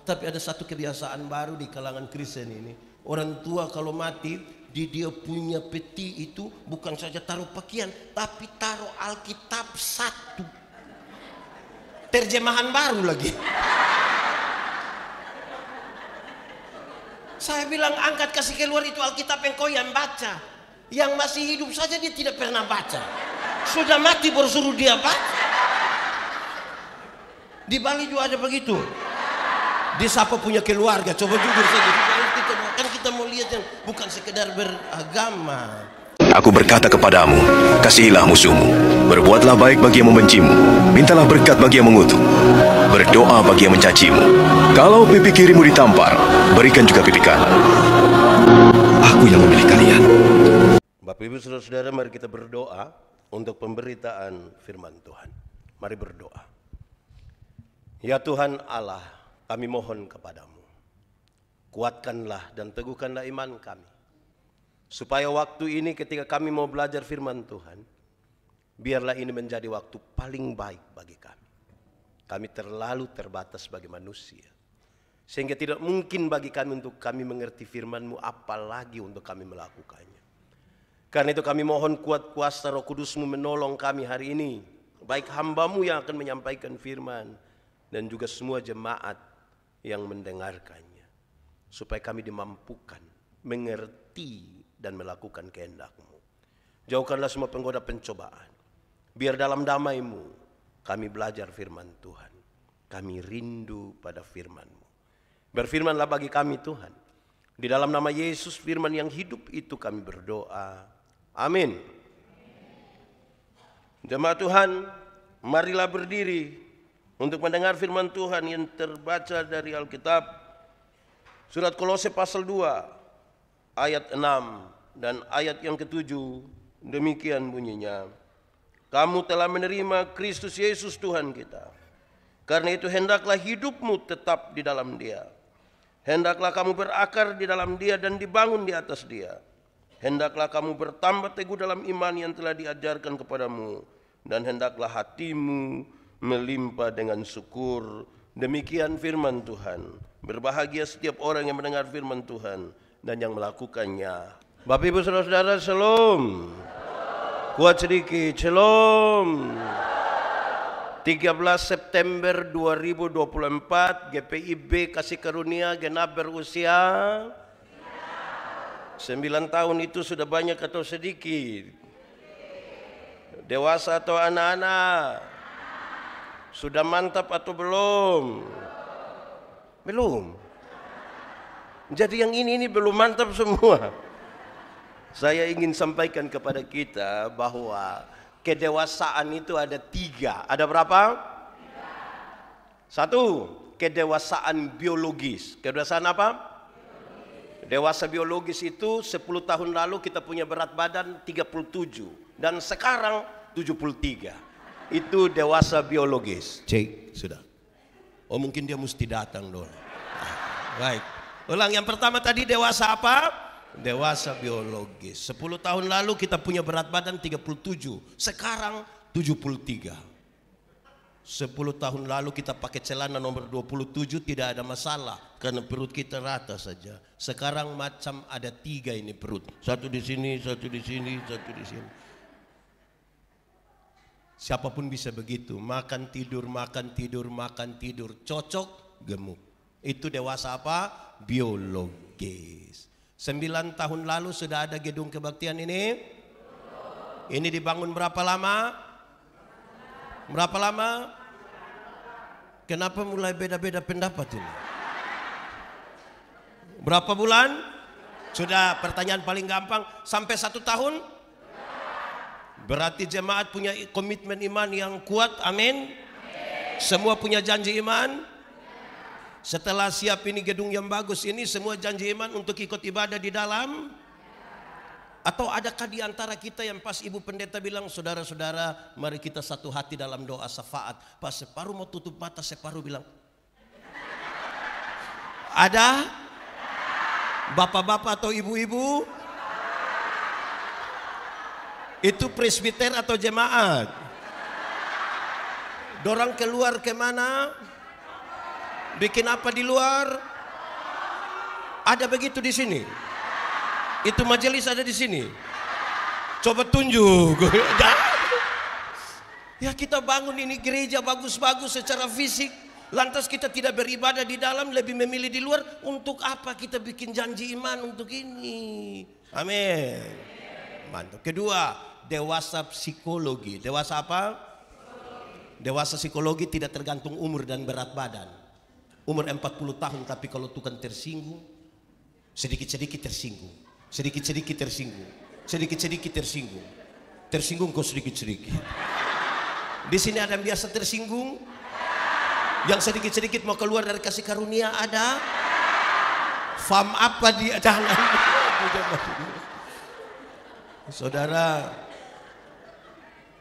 Tapi ada satu kebiasaan baru di kalangan Kristen ini. Orang tua kalau mati, di dia punya peti itu bukan saja taruh pakaian, tapi taruh Alkitab satu. Terjemahan baru lagi. Saya bilang angkat kasih keluar itu Alkitab yang kau yang baca. Yang masih hidup saja dia tidak pernah baca. Sudah mati baru suruh dia baca. Di Bali juga ada begitu. Di siapa punya keluarga, coba jujur saja. Kan kita mau lihat yang bukan sekedar beragama. Aku berkata kepadamu, kasihilah musuhmu, berbuatlah baik bagi yang membencimu, mintalah berkat bagi yang mengutuk, berdoa bagi yang mencacimu. Kalau pipi kirimu ditampar, berikan juga pipi kanan. Aku yang memilih kalian. Bapak Ibu Saudara-saudara, mari kita berdoa untuk pemberitaan firman Tuhan. Mari berdoa. Ya Tuhan Allah, kami mohon kepadamu, kuatkanlah dan teguhkanlah iman kami, supaya waktu ini ketika kami mau belajar firman Tuhan, biarlah ini menjadi waktu paling baik bagi kami. Kami terlalu terbatas sebagai manusia, sehingga tidak mungkin bagi kami untuk kami mengerti firman-Mu, apalagi untuk kami melakukannya. Karena itu kami mohon kuat kuasa Roh Kudus-Mu menolong kami hari ini, baik hamba-Mu yang akan menyampaikan firman, dan juga semua jemaat yang mendengarkannya, supaya kami dimampukan mengerti dan melakukan kehendak-Mu. Jauhkanlah semua penggoda pencobaan. Biar dalam damai-Mu kami belajar firman Tuhan. Kami rindu pada firman-Mu. Berfirmanlah bagi kami Tuhan. Di dalam nama Yesus firman yang hidup itu kami berdoa. Amin. Jemaat Tuhan, marilah berdiri untuk mendengar firman Tuhan yang terbaca dari Alkitab. Surat Kolose pasal 2 ayat 6 dan ayat yang ke-7, demikian bunyinya. Kamu telah menerima Kristus Yesus Tuhan kita. Karena itu hendaklah hidupmu tetap di dalam Dia. Hendaklah kamu berakar di dalam Dia dan dibangun di atas Dia. Hendaklah kamu bertambah teguh dalam iman yang telah diajarkan kepadamu. Dan hendaklah hatimu melimpah dengan syukur. Demikian firman Tuhan. Berbahagia setiap orang yang mendengar firman Tuhan dan yang melakukannya. Bapak Ibu Saudara-saudara, shalom. Kuat sedikit, shalom. 13 September 2024, GPIB kasih karunia genap berusia 9 tahun. Itu sudah banyak atau sedikit? Dewasa atau anak-anak? Sudah mantap atau belum? Belum. Jadi yang ini belum mantap semua. Saya ingin sampaikan kepada kita bahwa kedewasaan itu ada 3. Ada berapa? 1, kedewasaan biologis. Kedewasaan apa? Dewasa biologis itu 10 tahun lalu kita punya berat badan 37 dan sekarang 73. Itu dewasa biologis. Cek, sudah. Oh mungkin dia mesti datang dong. Baik. Ulang, yang pertama tadi dewasa apa? Dewasa biologis. 10 tahun lalu kita punya berat badan 37. Sekarang 73. 10 tahun lalu kita pakai celana nomor 27 tidak ada masalah. Karena perut kita rata saja. Sekarang macam ada 3 ini perut. Satu di sini, satu di sini, satu di sini. Siapapun bisa begitu. Makan tidur, makan tidur, makan tidur. Cocok, gemuk. Itu dewasa apa? Biologis. 9 tahun lalu sudah ada gedung kebaktian ini. Ini dibangun berapa lama? Berapa lama? Kenapa mulai beda-beda pendapat ini? Berapa bulan? Sudah, pertanyaan paling gampang. Sampai 1 tahun? Berarti jemaat punya komitmen iman yang kuat. Amin. Semua punya janji iman. Setelah siap ini gedung yang bagus ini, semua janji iman untuk ikut ibadah di dalam? Atau adakah di antara kita yang pas ibu pendeta bilang, saudara-saudara mari kita satu hati dalam doa syafaat. Pas separuh mau tutup mata, separuh bilang. Ada? Bapak-bapak atau ibu-ibu? Itu presbiter atau jemaat? Dorang keluar kemana? Bikin apa di luar? Ada begitu di sini? Itu majelis ada di sini? Coba tunjuk. Ya kita bangun ini gereja bagus-bagus secara fisik, lantas kita tidak beribadah di dalam, lebih memilih di luar. Untuk apa kita bikin janji iman untuk ini? Amin. Mantap. Kedua, dewasa psikologi. Dewasa apa? Dewasa psikologi tidak tergantung umur dan berat badan. Umur 40 tahun tapi kalau Tuhan tersinggung, sedikit-sedikit tersinggung, sedikit-sedikit tersinggung, sedikit-sedikit tersinggung, tersinggung kok sedikit-sedikit. Di sini ada yang biasa tersinggung, yang sedikit-sedikit mau keluar dari kasih karunia ada. Fam apa dia? Jangan. Saudara,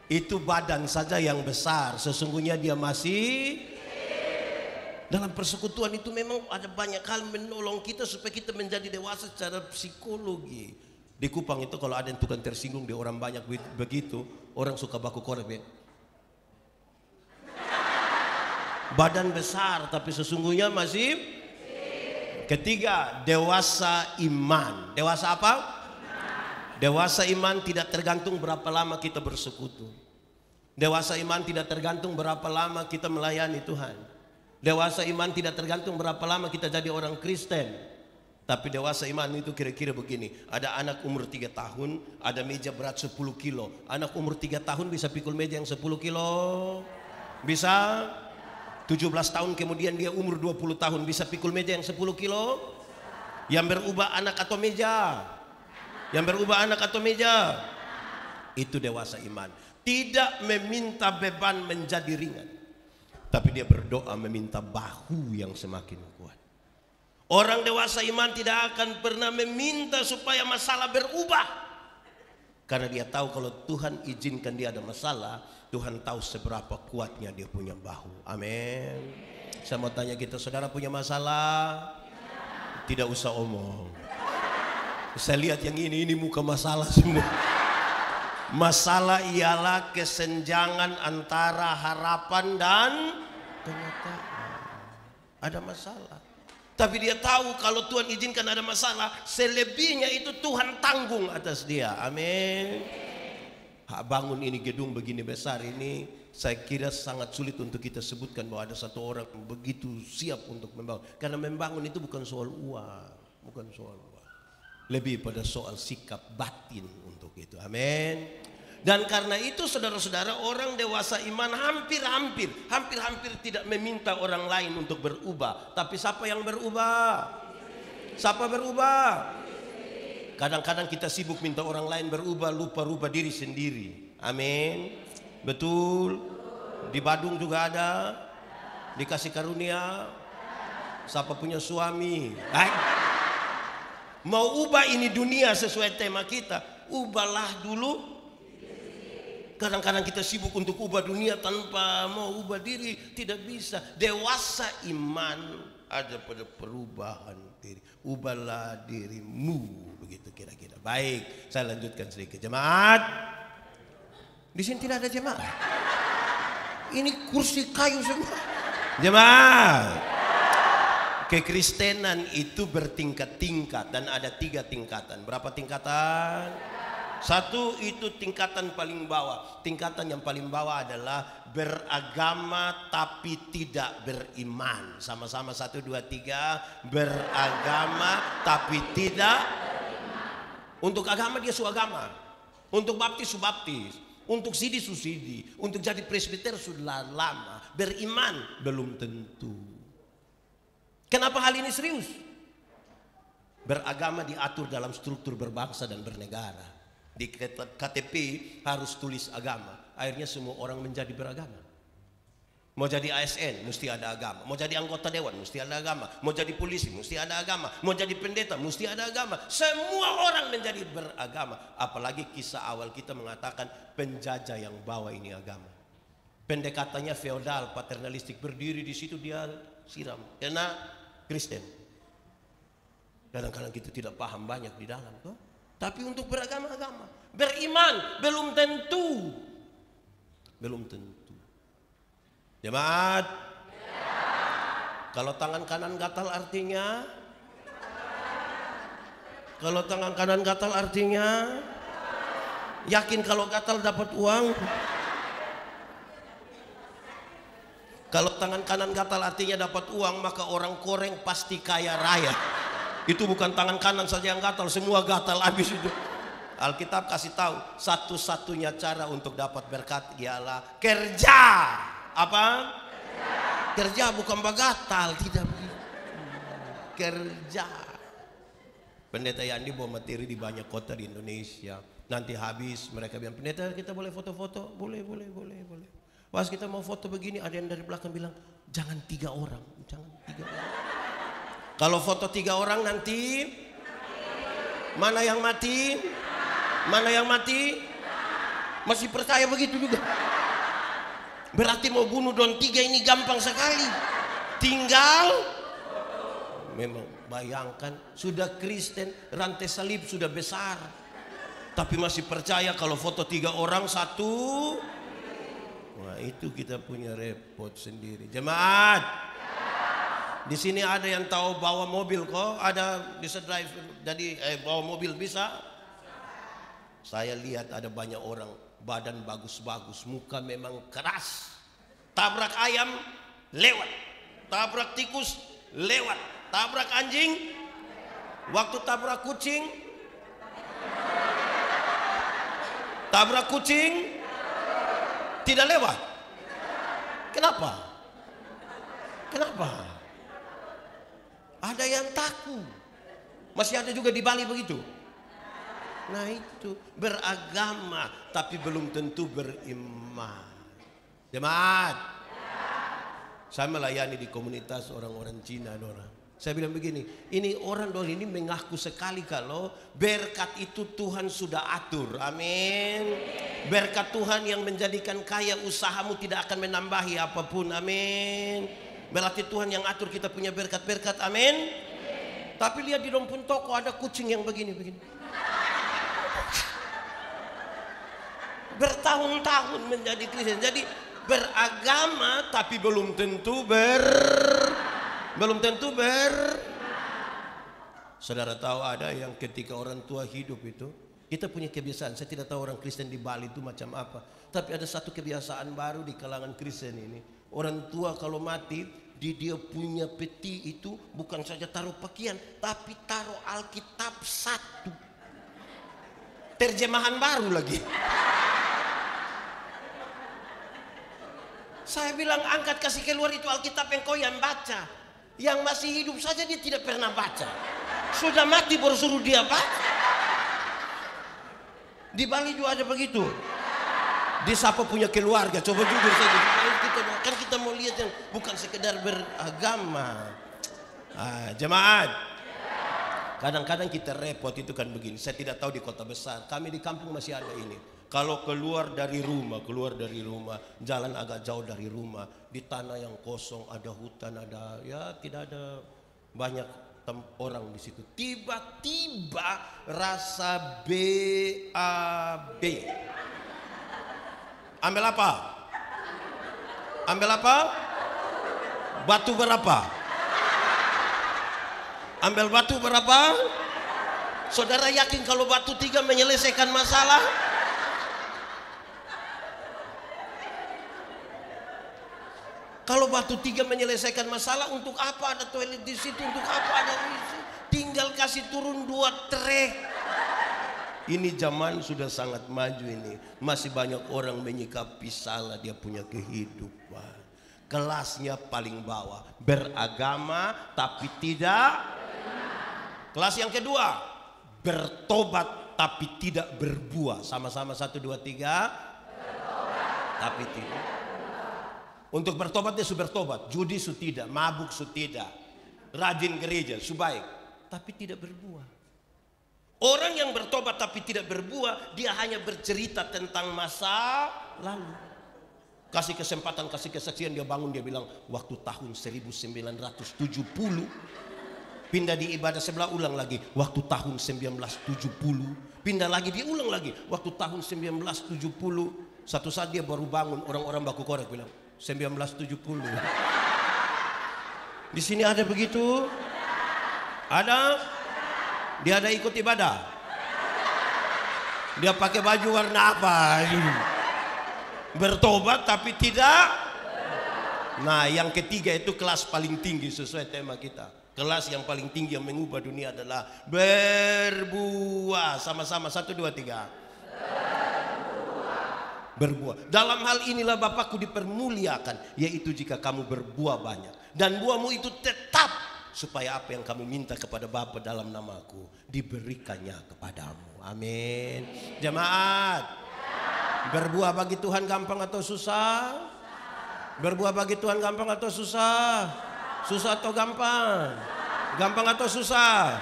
itu badan saja yang besar, sesungguhnya dia masih dalam persekutuan. Itu memang ada banyak hal menolong kita supaya kita menjadi dewasa secara psikologi. Di Kupang itu kalau ada yang tukang tersinggung, di orang banyak begitu, orang suka baku korek ya. Badan besar tapi sesungguhnya masih. Ketiga, dewasa iman. Dewasa apa? Dewasa iman tidak tergantung berapa lama kita bersekutu. Dewasa iman tidak tergantung berapa lama kita melayani Tuhan. Dewasa iman tidak tergantung berapa lama kita jadi orang Kristen. Tapi dewasa iman itu kira-kira begini. Ada anak umur 3 tahun, ada meja berat 10 kilo. Anak umur 3 tahun bisa pikul meja yang 10 kilo? Bisa? 17 tahun kemudian dia umur 20 tahun bisa pikul meja yang 10 kilo? Yang berubah anak atau meja? Yang berubah anak atau meja? Itu dewasa iman. Tidak meminta beban menjadi ringan, tapi dia berdoa meminta bahu yang semakin kuat. Orang dewasa iman tidak akan pernah meminta supaya masalah berubah, karena dia tahu kalau Tuhan izinkan dia ada masalah, Tuhan tahu seberapa kuatnya dia punya bahu. Amin. Saya mau tanya kita, saudara punya masalah? Tidak usah omong. Saya lihat yang ini muka masalah semua. Masalah ialah kesenjangan antara harapan dan kenyataan. Ada masalah. Tapi dia tahu kalau Tuhan izinkan ada masalah, selebihnya itu Tuhan tanggung atas dia. Amin. Bangun ini gedung begini besar ini, saya kira sangat sulit untuk kita sebutkan bahwa ada satu orang begitu siap untuk membangun. Karena membangun itu bukan soal uang, bukan soal uang. Lebih pada soal sikap batin untuk itu. Amin. Dan karena itu saudara-saudara, orang dewasa iman hampir-hampir tidak meminta orang lain untuk berubah. Tapi siapa yang berubah? Siapa berubah? Kadang-kadang kita sibuk minta orang lain berubah, lupa rubah diri sendiri. Amin. Betul. Di Badung juga ada. Dikasih karunia. Siapa punya suami? Mau ubah ini dunia sesuai tema kita, ubahlah dulu. Kadang-kadang kita sibuk untuk ubah dunia tanpa mau ubah diri, tidak bisa. Dewasa iman ada pada perubahan diri. Ubahlah dirimu, begitu kira-kira. Baik, saya lanjutkan sedikit. Jemaat, di sini tidak ada jemaat. Ini kursi kayu semua. Jemaat. Kekristenan itu bertingkat-tingkat dan ada 3 tingkatan. Berapa tingkatan? 1 itu tingkatan paling bawah. Tingkatan yang paling bawah adalah beragama tapi tidak beriman. Sama-sama 1, 2, 3. Beragama tapi tidak beriman. Untuk agama dia suagama. Untuk baptis su baptis. Untuk sidi su sidi. Untuk jadi presbiter sudah lama. Beriman belum tentu. Kenapa hal ini serius? Beragama diatur dalam struktur berbangsa dan bernegara. Di KTP harus tulis agama. Akhirnya semua orang menjadi beragama. Mau jadi ASN mesti ada agama. Mau jadi anggota dewan mesti ada agama. Mau jadi polisi mesti ada agama. Mau jadi pendeta mesti ada agama. Semua orang menjadi beragama. Apalagi kisah awal kita mengatakan penjajah yang bawa ini agama. Pendekatannya feodal, paternalistik, berdiri di situ dia siram karena Kristen. Kadang-kadang kita tidak paham banyak di dalam tuh. Tapi untuk beragama-agama, beriman belum tentu. Belum tentu. Jemaat, Kalau tangan kanan gatal artinya? Kalau tangan kanan gatal artinya? Yakin kalau gatal dapat uang? Kalau tangan kanan gatal artinya dapat uang, maka orang koreng pasti kaya raya. Itu bukan tangan kanan saja yang gatal, semua gatal habis itu. Alkitab kasih tahu, satu-satunya cara untuk dapat berkat ialah kerja. Apa? Kerja, bukan bagatal, tidak begitu. Kerja. Pendeta Yandi bawa materi di banyak kota di Indonesia. Nanti habis mereka bilang, pendeta kita boleh foto-foto? Boleh. Pas kita mau foto begini, ada yang dari belakang bilang, jangan 3 orang, jangan 3 orang. Kalau foto 3 orang nanti, mana yang mati? Mana yang mati? Masih percaya begitu juga? Berarti mau bunuh Don 3 ini gampang sekali. Tinggal, memang bayangkan, sudah Kristen, rantai salib sudah besar, tapi masih percaya kalau foto 3 orang 1. Wah, itu kita punya repot sendiri. Jemaat, di sini ada yang tahu bawa mobil kok? Ada bisa drive, jadi bawa mobil bisa? Saya lihat ada banyak orang badan bagus-bagus, muka memang keras. Tabrak ayam lewat, tabrak tikus lewat, tabrak anjing, waktu tabrak kucing, tidak lewat. Kenapa? Kenapa? Ada yang takut. Masih ada juga di Bali begitu. Nah itu, beragama tapi belum tentu beriman. Jemaat, saya melayani di komunitas orang-orang Cina, Dora. Saya bilang begini, ini orang Dora ini mengaku sekali kalau berkat itu Tuhan sudah atur. Amin. Berkat Tuhan yang menjadikan kaya usahamu tidak akan menambahi apapun. Amin. Berarti Tuhan yang atur kita punya berkat-berkat. Amin. Tapi lihat di dompet toko ada kucing yang begini-begini. Bertahun-tahun menjadi Kristen. Jadi beragama tapi belum tentu Saudara tahu ada yang ketika orang tua hidup itu, kita punya kebiasaan. Saya tidak tahu orang Kristen di Bali itu macam apa, tapi ada satu kebiasaan baru di kalangan Kristen ini. Orang tua kalau mati, dia punya peti itu bukan saja taruh pakaian, tapi taruh Alkitab 1 terjemahan baru lagi. Saya bilang angkat kasih keluar itu Alkitab yang kau yang baca. Yang masih hidup saja dia tidak pernah baca. Sudah mati baru suruh dia baca. Di Bali juga ada begitu. Di siapa punya keluarga, coba jujur saja. Kan kita mau lihat yang bukan sekedar beragama. Jemaat, kadang-kadang kita repot itu kan begini. Saya tidak tahu di kota besar, kami di kampung masih ada ini. Kalau keluar dari rumah, jalan agak jauh dari rumah, di tanah yang kosong, ada hutan, ada ya tidak ada banyak orang di situ. Tiba-tiba rasa BAB. Ambil apa? Ambil apa? Batu berapa? Ambil batu berapa? Saudara yakin kalau batu 3 menyelesaikan masalah? Kalau batu 3 menyelesaikan masalah, untuk apa ada toilet di situ? Untuk apa ada di situ? Tinggal kasih turun 2 trek. Ini zaman sudah sangat maju ini. Masih banyak orang menyikapi salah dia punya kehidupan. Kelasnya paling bawah. Beragama tapi tidak. Kelas yang kedua, bertobat tapi tidak berbuah. Sama-sama 1, 2, 3. Bertobat tapi tidak. Untuk bertobat dia sudah bertobat, judi sudah tidak, mabuk sudah tidak, rajin gereja sudah baik, tapi tidak berbuah. Orang yang bertobat tapi tidak berbuah, dia hanya bercerita tentang masa lalu. Kasih kesempatan, kasih kesaksian, dia bangun, dia bilang waktu tahun 1970 pindah di ibadah sebelah, ulang lagi waktu tahun 1970, pindah lagi, dia ulang lagi waktu tahun 1970. Satu saat dia baru bangun, orang-orang baku korek bilang 1970. Di sini ada begitu? Ada? Dia ada ikut ibadah? Dia pakai baju warna apa? Bertobat tapi tidak. Nah, yang ketiga itu kelas paling tinggi sesuai tema kita. Kelas yang paling tinggi yang mengubah dunia adalah berbuah. Sama-sama 1, 2, 3. Berbuah. Dalam hal inilah Bapakku dipermuliakan, yaitu jika kamu berbuah banyak dan buahmu itu tetap, supaya apa yang kamu minta kepada Bapa dalam namaku diberikannya kepadamu. Amin. Jemaat, berbuah bagi Tuhan gampang atau susah? Berbuah bagi Tuhan gampang atau susah? Susah atau gampang? Gampang atau susah?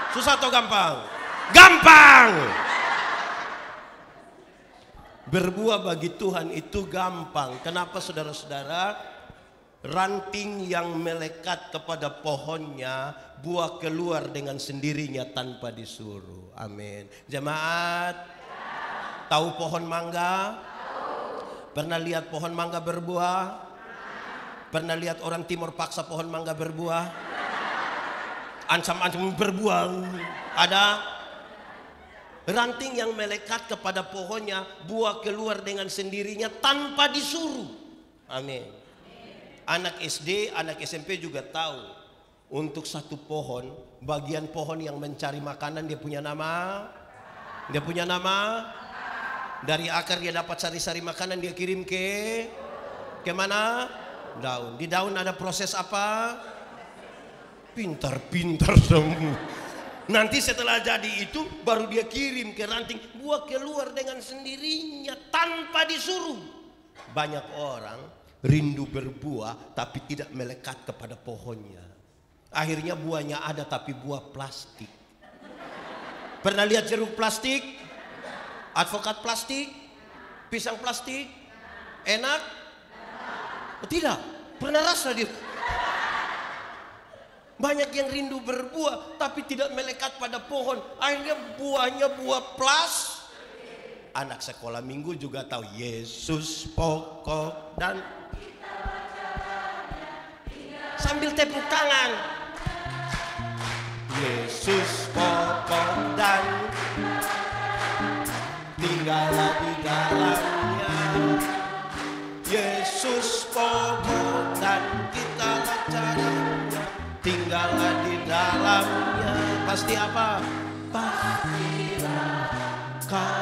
Susah atau gampang? Gampang. Berbuah bagi Tuhan itu gampang. Kenapa saudara-saudara? Ranting yang melekat kepada pohonnya, buah keluar dengan sendirinya tanpa disuruh. Amin. Jemaat, tahu pohon mangga? Pernah lihat pohon mangga berbuah? Pernah lihat orang timur paksa pohon mangga berbuah? Ancam-ancam berbuah. Ada? Ranting yang melekat kepada pohonnya, buah keluar dengan sendirinya tanpa disuruh. Amin. Anak SD, anak SMP juga tahu. Untuk satu pohon, bagian pohon yang mencari makanan dia punya nama. Dia punya nama. Dari akar dia dapat sari-sari makanan, dia kirim ke mana? Daun. Di daun ada proses apa? Pintar-pintar semua. Nanti setelah jadi itu baru dia kirim ke ranting, buah keluar dengan sendirinya tanpa disuruh. Banyak orang rindu berbuah tapi tidak melekat kepada pohonnya. Akhirnya buahnya ada tapi buah plastik. Pernah lihat jeruk plastik? Advokat plastik? Pisang plastik? Enak? Tidak. Pernah rasa dia? Banyak yang rindu berbuah tapi tidak melekat pada pohon. Akhirnya buahnya buah plastik. Anak sekolah minggu juga tahu Yesus pokok dan sambil tepuk tangan. Yesus pokok dan tinggallah di dalamnya. Yesus pokok dan kitalah caranya, tinggallah di dalamnya. Pasti apa? Pastilah kau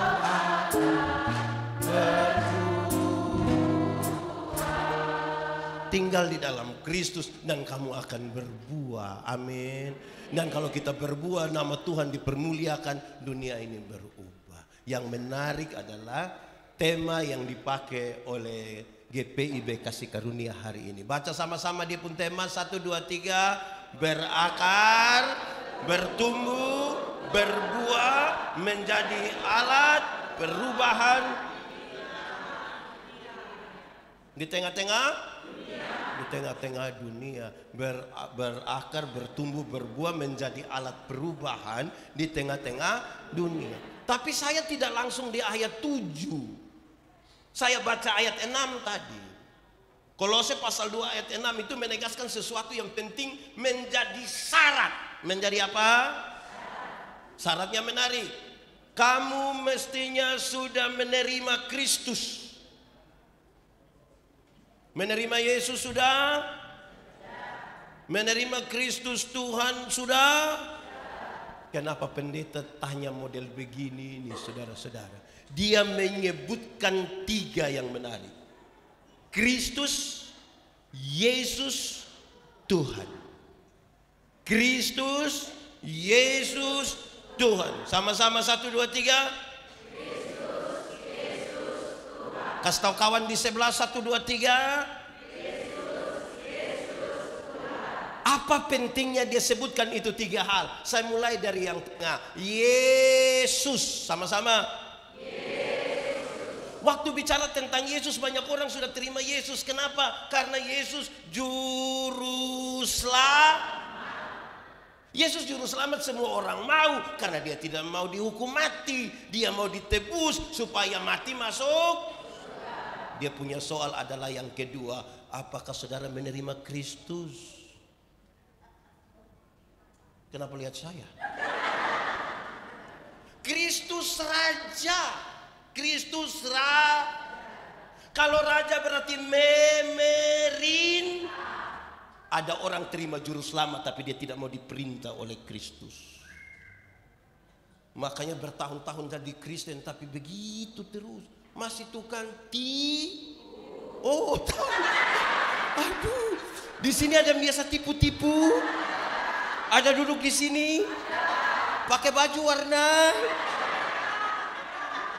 tinggal di dalam Kristus dan kamu akan berbuah. Amin. Dan kalau kita berbuah, nama Tuhan dipermuliakan, dunia ini berubah. Yang menarik adalah tema yang dipakai oleh GPIB Kasih Karunia hari ini. Baca sama-sama dia pun tema 1, 2, 3. Berakar, bertumbuh, berbuah, menjadi alat perubahan di tengah-tengah dunia. Berakar, bertumbuh, berbuah, menjadi alat perubahan di tengah-tengah dunia. Tapi saya tidak langsung di ayat 7. Saya baca ayat 6 tadi. Kolose pasal 2 ayat 6 itu menegaskan sesuatu yang penting menjadi syarat. Menjadi apa? Syaratnya menarik. Kamu mestinya sudah menerima Kristus. Menerima Yesus sudah? Menerima Kristus Tuhan sudah? Kenapa pendeta tanya model begini ini saudara-saudara? Dia menyebutkan 3 yang menarik. Kristus, Yesus, Tuhan. Kristus, Yesus, Tuhan. Sama-sama 1, 2, 3. Kasih tahu kawan di sebelah 1, 2, 3. Apa pentingnya dia sebutkan itu 3 hal? Saya mulai dari yang tengah. Yesus, sama-sama. Waktu bicara tentang Yesus, banyak orang sudah terima Yesus. Kenapa? Karena Yesus juru selamat. Yesus juru selamat semua orang mau, karena dia tidak mau dihukum mati. Dia mau ditebus supaya mati masuk. Dia punya soal adalah yang kedua, apakah saudara menerima Kristus? Kenapa lihat saya? Kristus Raja. Kristus Kalau raja berarti memerin. Ada orang terima juru selamat tapi dia tidak mau diperintah oleh Kristus. Makanya bertahun-tahun jadi Kristen tapi begitu terus. Masih tukang Oh, tahu. Aduh. Di sini ada yang biasa tipu-tipu. Ada duduk di sini. Pakai baju warna.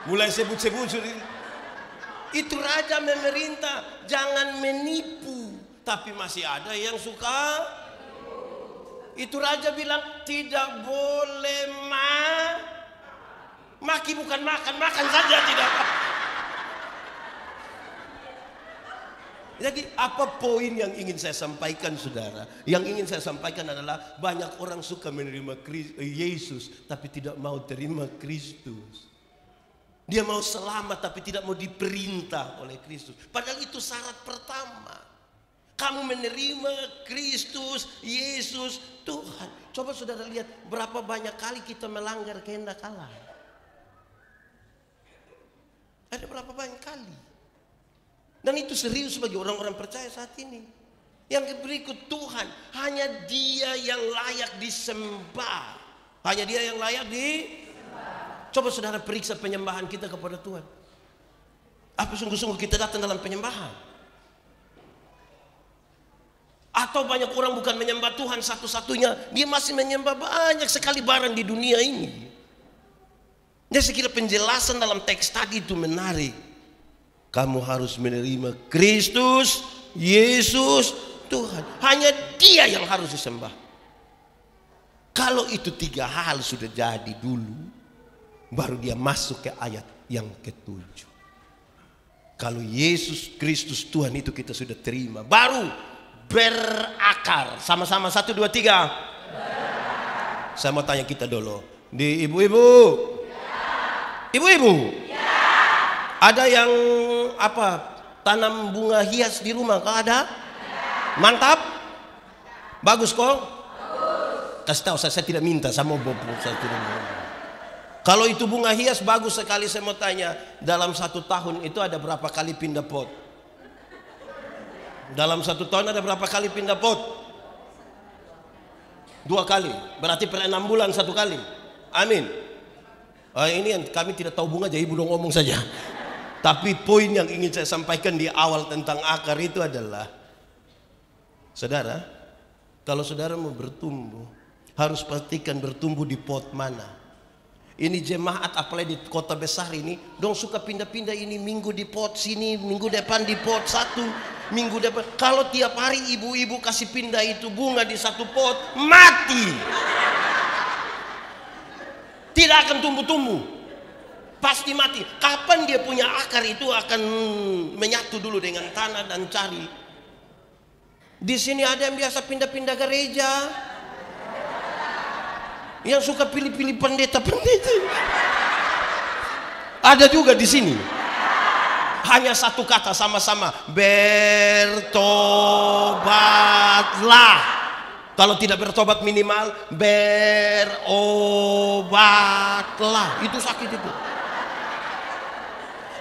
Mulai sebut-sebut. Itu raja memerintah. Jangan menipu. Tapi masih ada yang suka. Itu raja bilang tidak boleh maki bukan makan saja tidak. Jadi apa poin yang ingin saya sampaikan saudara? Yang ingin saya sampaikan adalah banyak orang suka menerima Yesus tapi tidak mau terima Kristus. Dia mau selamat tapi tidak mau diperintah oleh Kristus. Padahal itu syarat pertama. Kamu menerima Kristus, Yesus, Tuhan. Coba saudara lihat berapa banyak kali kita melanggar kehendak Allah. Ada berapa banyak kali. Dan itu serius bagi orang-orang percaya saat ini. Yang berikut Tuhan, hanya Dia yang layak disembah. Hanya Dia yang layak disembah. Coba saudara periksa penyembahan kita kepada Tuhan. Apa sungguh-sungguh kita datang dalam penyembahan? Atau banyak orang bukan menyembah Tuhan satu-satunya, dia masih menyembah banyak sekali barang di dunia ini. Jadi saya kira penjelasan dalam teks tadi itu menarik. Kamu harus menerima Kristus, Yesus, Tuhan. Hanya Dia yang harus disembah. Kalau itu 3 hal sudah jadi dulu, baru dia masuk ke ayat yang ke-7. Kalau Yesus Kristus Tuhan itu kita sudah terima, baru berakar. Sama-sama 1, 2, 3. Saya mau tanya kita dulu. Di ibu-ibu. Ibu-ibu. Ada yang tanam bunga hias di rumah? Kau ada? Mantap. Bagus kok. Kasih tahu saya tidak minta sama Bob. Saya tidak minta. Kalau itu bunga hias bagus sekali. Saya mau tanya, dalam 1 tahun itu ada berapa kali pindah pot? Dalam 1 tahun ada berapa kali pindah pot? 2 kali. Berarti per 6 bulan 1 kali. Amin. Ini yang kami tidak tahu bunga, jadi ibu dong ngomong saja. Tapi poin yang ingin saya sampaikan di awal tentang akar itu adalah, saudara, kalau saudara mau bertumbuh, harus pastikan bertumbuh di pot mana. Ini jemaat apalagi di kota besar ini, dong suka pindah-pindah ini, minggu di pot sini, minggu depan di pot satu, minggu depan. Kalau tiap hari ibu-ibu kasih pindah itu bunga di 1 pot, mati. Tidak akan tumbuh-tumbuh. Pasti mati. Kapan dia punya akar itu akan menyatu dulu dengan tanah dan cari. Di sini ada yang biasa pindah-pindah gereja. Yang suka pilih-pilih pendeta-pendeta. Ada juga di sini. Hanya 1 kata sama-sama, bertobatlah. Kalau tidak bertobat minimal berobatlah. Itu sakit itu.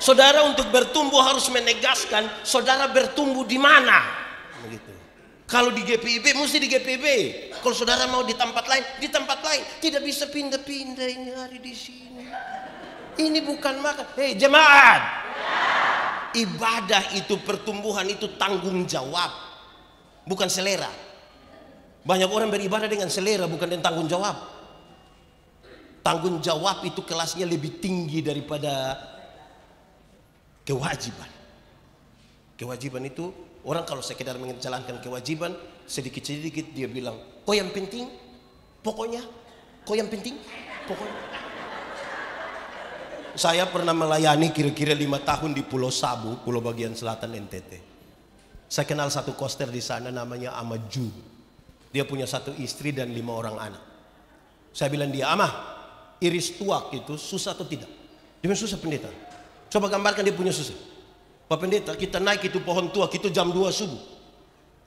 Saudara untuk bertumbuh harus menegaskan saudara bertumbuh di mana. Begitu. Kalau di GPIB mesti di GPIB. Kalau saudara mau di tempat lain, di tempat lain. Tidak bisa pindah-pindah ini hari di sini. Ini bukan makan. Hei jemaat. Ibadah itu, pertumbuhan itu tanggung jawab. Bukan selera. Banyak orang beribadah dengan selera, bukan dengan tanggung jawab. Tanggung jawab itu kelasnya lebih tinggi daripada kewajiban. Kewajiban itu orang kalau sekedar menjalankan kewajiban, sedikit-sedikit dia bilang, kok yang penting, pokoknya, kok yang penting, pokoknya. Saya pernah melayani kira-kira 5 tahun di Pulau Sabu, Pulau bagian selatan NTT. Saya kenal satu koster di sana namanya Amaju. Dia punya 1 istri dan 5 orang anak. Saya bilang dia, Amah, iris tuak itu susah atau tidak? Dia bilang susah pendeta. Coba gambarkan dia punya susah. Pak pendeta, kita naik itu pohon tuak itu jam 2 subuh.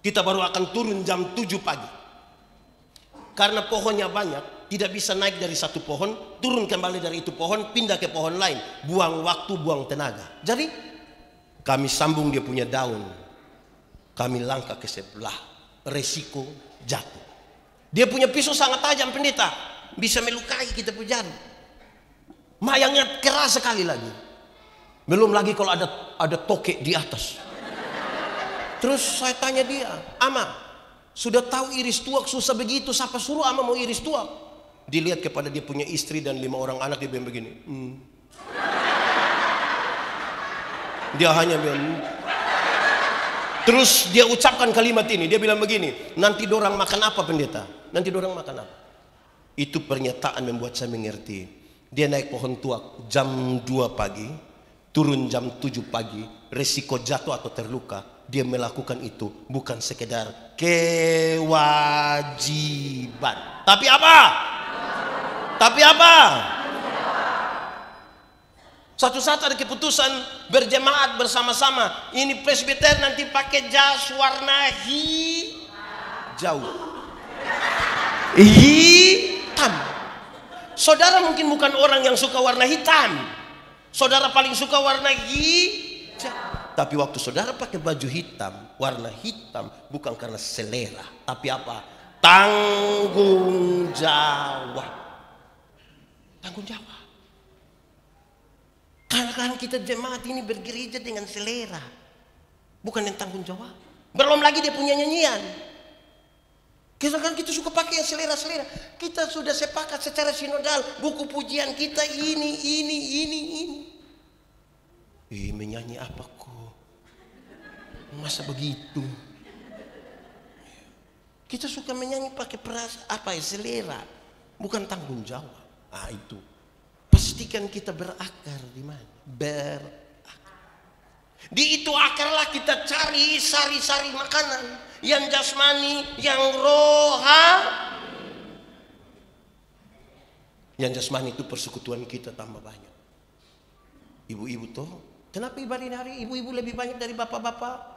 Kita baru akan turun jam 7 pagi. Karena pohonnya banyak, tidak bisa naik dari satu pohon, turun kembali dari itu pohon, pindah ke pohon lain. Buang waktu, buang tenaga. Jadi kami sambung dia punya daun, kami langkah ke sebelah, resiko jatuh. Dia punya pisau sangat tajam pendeta, bisa melukai kita punya jari. Mayangnya keras sekali lagi. Belum lagi kalau ada tokek di atas. Terus saya tanya dia, Ama, sudah tahu iris tuak susah begitu, siapa suruh Ama mau iris tuak? Dilihat kepada dia punya istri dan 5 orang anak, dia bilang begini. Dia hanya bilang. Terus dia ucapkan kalimat ini, dia bilang begini, nanti dorang makan apa pendeta? Nanti dorang makan apa? Itu pernyataan membuat saya mengerti. Dia naik pohon tuak jam 2 pagi, turun jam 7 pagi, resiko jatuh atau terluka. Dia melakukan itu bukan sekedar kewajiban. Tapi apa? Tapi apa? Suatu saat ada keputusan berjemaat bersama-sama. Ini presbiter nanti pakai jas warna hijau. Hitam. Saudara mungkin bukan orang yang suka warna hitam. Saudara paling suka warna hijau. Tapi waktu saudara pakai baju hitam, warna hitam, bukan karena selera, tapi apa? Tanggung jawab. Tanggung jawab. Kadang-kadang kita jemaat ini bergereja dengan selera, bukan yang tanggung jawab. Belum lagi dia punya nyanyian. Kadang-kadang kita suka pakai yang selera-selera. Kita sudah sepakat secara sinodal, buku pujian kita ini. Menyanyi apa kok? Masa begitu? Kita suka menyanyi pakai selera, bukan tanggung jawab. Itu. Pastikan kita berakar di mana? Berakar. Di itu akarlah kita cari sari-sari makanan yang jasmani, yang rohani. Yang jasmani itu persekutuan kita tambah banyak. Ibu-ibu toh, kenapa ibadah hari ibu-ibu lebih banyak dari bapak-bapak?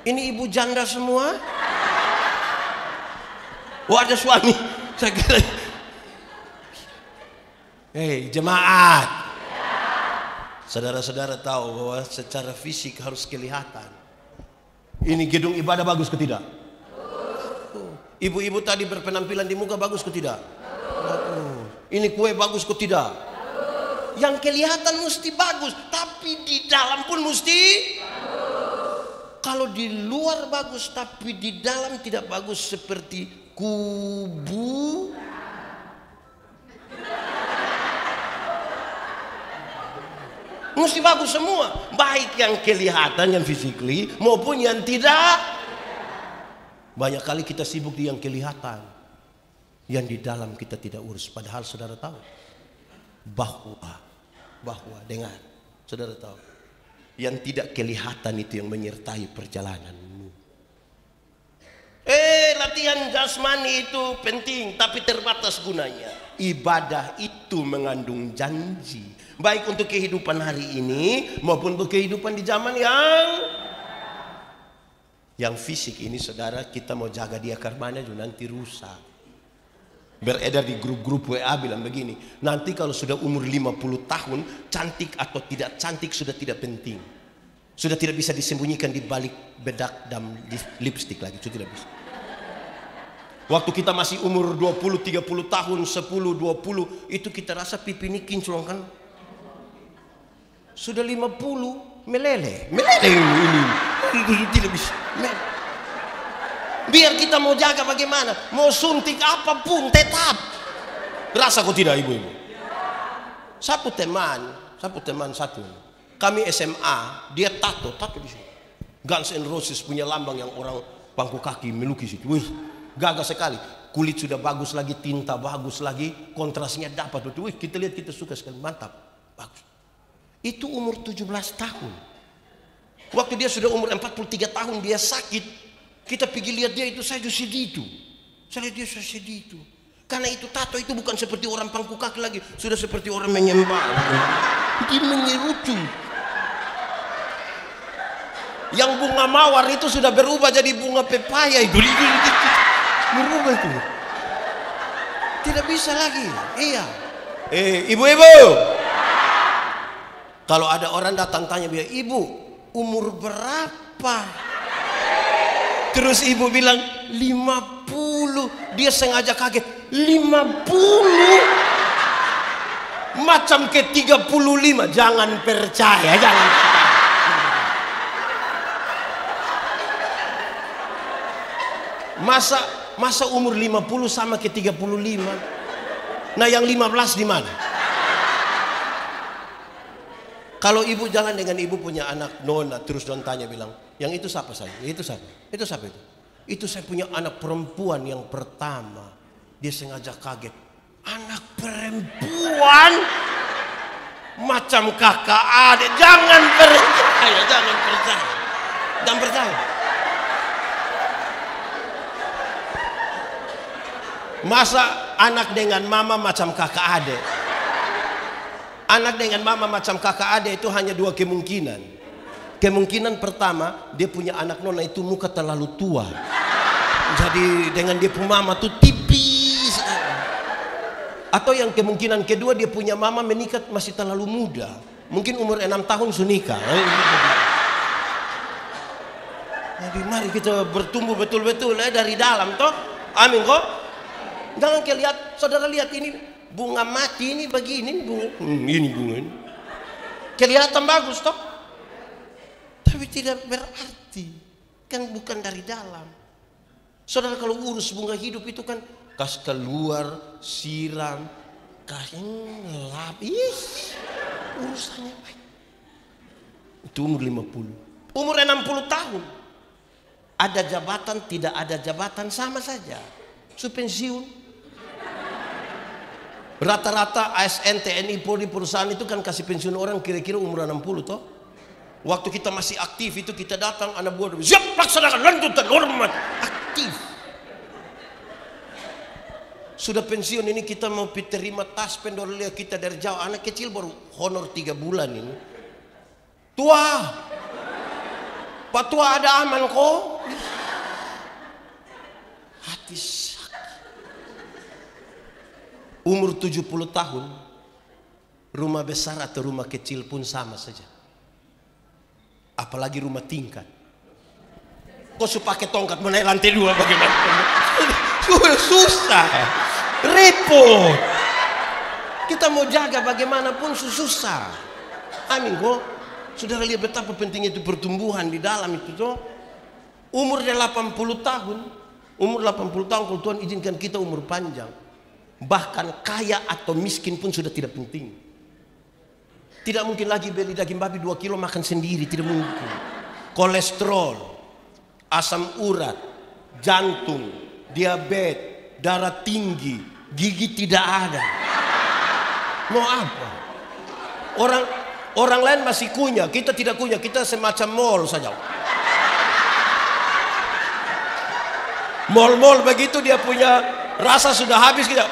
Ini ibu janda semua. Ada suami. Saya kira. Jemaat. Saudara-saudara tahu bahwa secara fisik harus kelihatan. Ini gedung ibadah bagus ke tidak? Ibu-ibu tadi berpenampilan di muka bagus ke tidak? Ini kue bagus ke tidak? Yang kelihatan mesti bagus, tapi di dalam pun mesti. Kalau di luar bagus tapi di dalam tidak bagus, seperti kubu. Mesti bagus semua, baik yang kelihatan, yang physically maupun yang tidak. Banyak kali kita sibuk di yang kelihatan, yang di dalam kita tidak urus. Padahal saudara tahu bahwa dengar, saudara tahu, yang tidak kelihatan itu yang menyertai perjalananmu. Latihan jasmani itu penting, tapi terbatas gunanya. Ibadah itu mengandung janji, baik untuk kehidupan hari ini maupun untuk kehidupan di zaman yang fisik ini. Saudara, kita mau jaga dia karena juga nanti rusak. Beredar di grup-grup WA bilang begini, nanti kalau sudah umur 50 tahun, cantik atau tidak cantik sudah tidak penting. Sudah tidak bisa disembunyikan di balik bedak dan lipstick lagi, sudah tidak bisa. Waktu kita masih umur 20, 30 tahun, 10, 20, itu kita rasa pipi ini kinclong kan. Sudah 50, meleleh ini tidak bisa. Biar kita mau jaga bagaimana, mau suntik apapun tetap. Rasa kok tidak ibu-ibu? Sapu teman satu. Kami SMA, dia tato di sini. Guns N' Roses punya lambang yang orang pangku kaki melukis itu. Wih, gagah sekali. Kulit sudah bagus lagi, tinta bagus lagi, kontrasnya dapat. Wih, kita lihat, kita suka sekali, mantap, bagus. Itu umur 17 tahun. Waktu dia sudah umur 43 tahun, dia sakit. Kita pergi lihat dia itu, saya sedih itu. Saya lihat dia sedih itu. Karena itu tato itu bukan seperti orang pangku kaki lagi, sudah seperti orang menyembah. Dia menyerutu. Yang bunga mawar itu sudah berubah jadi bunga pepaya itu. Merubah itu. Tidak bisa lagi. Iya. Ibu-ibu. Kalau ada orang datang tanya dia, "Ibu, umur berapa?" Terus ibu bilang 50. Dia sengaja kaget. 50? Macam ke 35. Jangan percaya, jangan. Masa umur 50 sama ke 35? Nah, yang 15 di mana? Kalau ibu jalan dengan ibu punya anak nona, terus don tanya bilang, "Yang itu siapa saya? Itu siapa? Itu siapa itu?" "Itu saya punya anak perempuan yang pertama." Dia sengaja kaget. Anak perempuan? Macam kakak adik. Jangan percaya, jangan percaya. Jangan percaya. Masa anak dengan mama macam kakak adik? Anak dengan mama macam kakak adik itu hanya dua kemungkinan. Kemungkinan pertama, dia punya anak nona itu muka terlalu tua. Jadi dengan dia punya mama tuh tipis. Atau yang kemungkinan kedua, dia punya mama menikah masih terlalu muda. Mungkin umur 6 tahun sudah nikah. Jadi mari kita bertumbuh betul-betul dari dalam toh. Amin kok. Jangan lihat, saudara lihat ini bunga mati ini begini bunga. Ini bunga ini. Kelihatan bagus toh. Tapi tidak berarti. Kan bukan dari dalam. Saudara kalau urus bunga hidup itu kan kas keluar, siram, kasih lapis. Urusannya baik. Itu umur 50. Umur 60 tahun. Ada jabatan, tidak ada jabatan sama saja. Su pensiun. Rata-rata ASN, TNI, Polri, perusahaan itu kan kasih pensiun orang kira-kira umur 60 toh. Waktu kita masih aktif itu kita datang, anak buah siap laksanakan lanjutan hormat. Aktif. Sudah pensiun ini kita mau terima tas pendorlia kita dari jauh. Anak kecil baru honor 3 bulan ini. Tua. Pak tua ada aman kok. Hati sakit. Umur 70 tahun, rumah besar atau rumah kecil pun sama saja. Apalagi rumah tingkat. Kok su pakai tongkat menaik lantai 2 bagaimana? Susah. Repot. Kita mau jaga bagaimanapun susah. Amin kok. Saudara lihat betapa pentingnya itu pertumbuhan di dalam itu toh. Umur 80 tahun. Umur 80 tahun kalau Tuhan izinkan kita umur panjang. Bahkan kaya atau miskin pun sudah tidak penting. Tidak mungkin lagi beli daging babi 2 kilo makan sendiri. Tidak mungkin. Kolesterol, asam urat, jantung, diabetes, darah tinggi, gigi tidak ada. Mau apa? Orang lain masih kunyah, kita tidak kunyah, kita semacam mall saja. Mall begitu dia punya rasa sudah habis kita.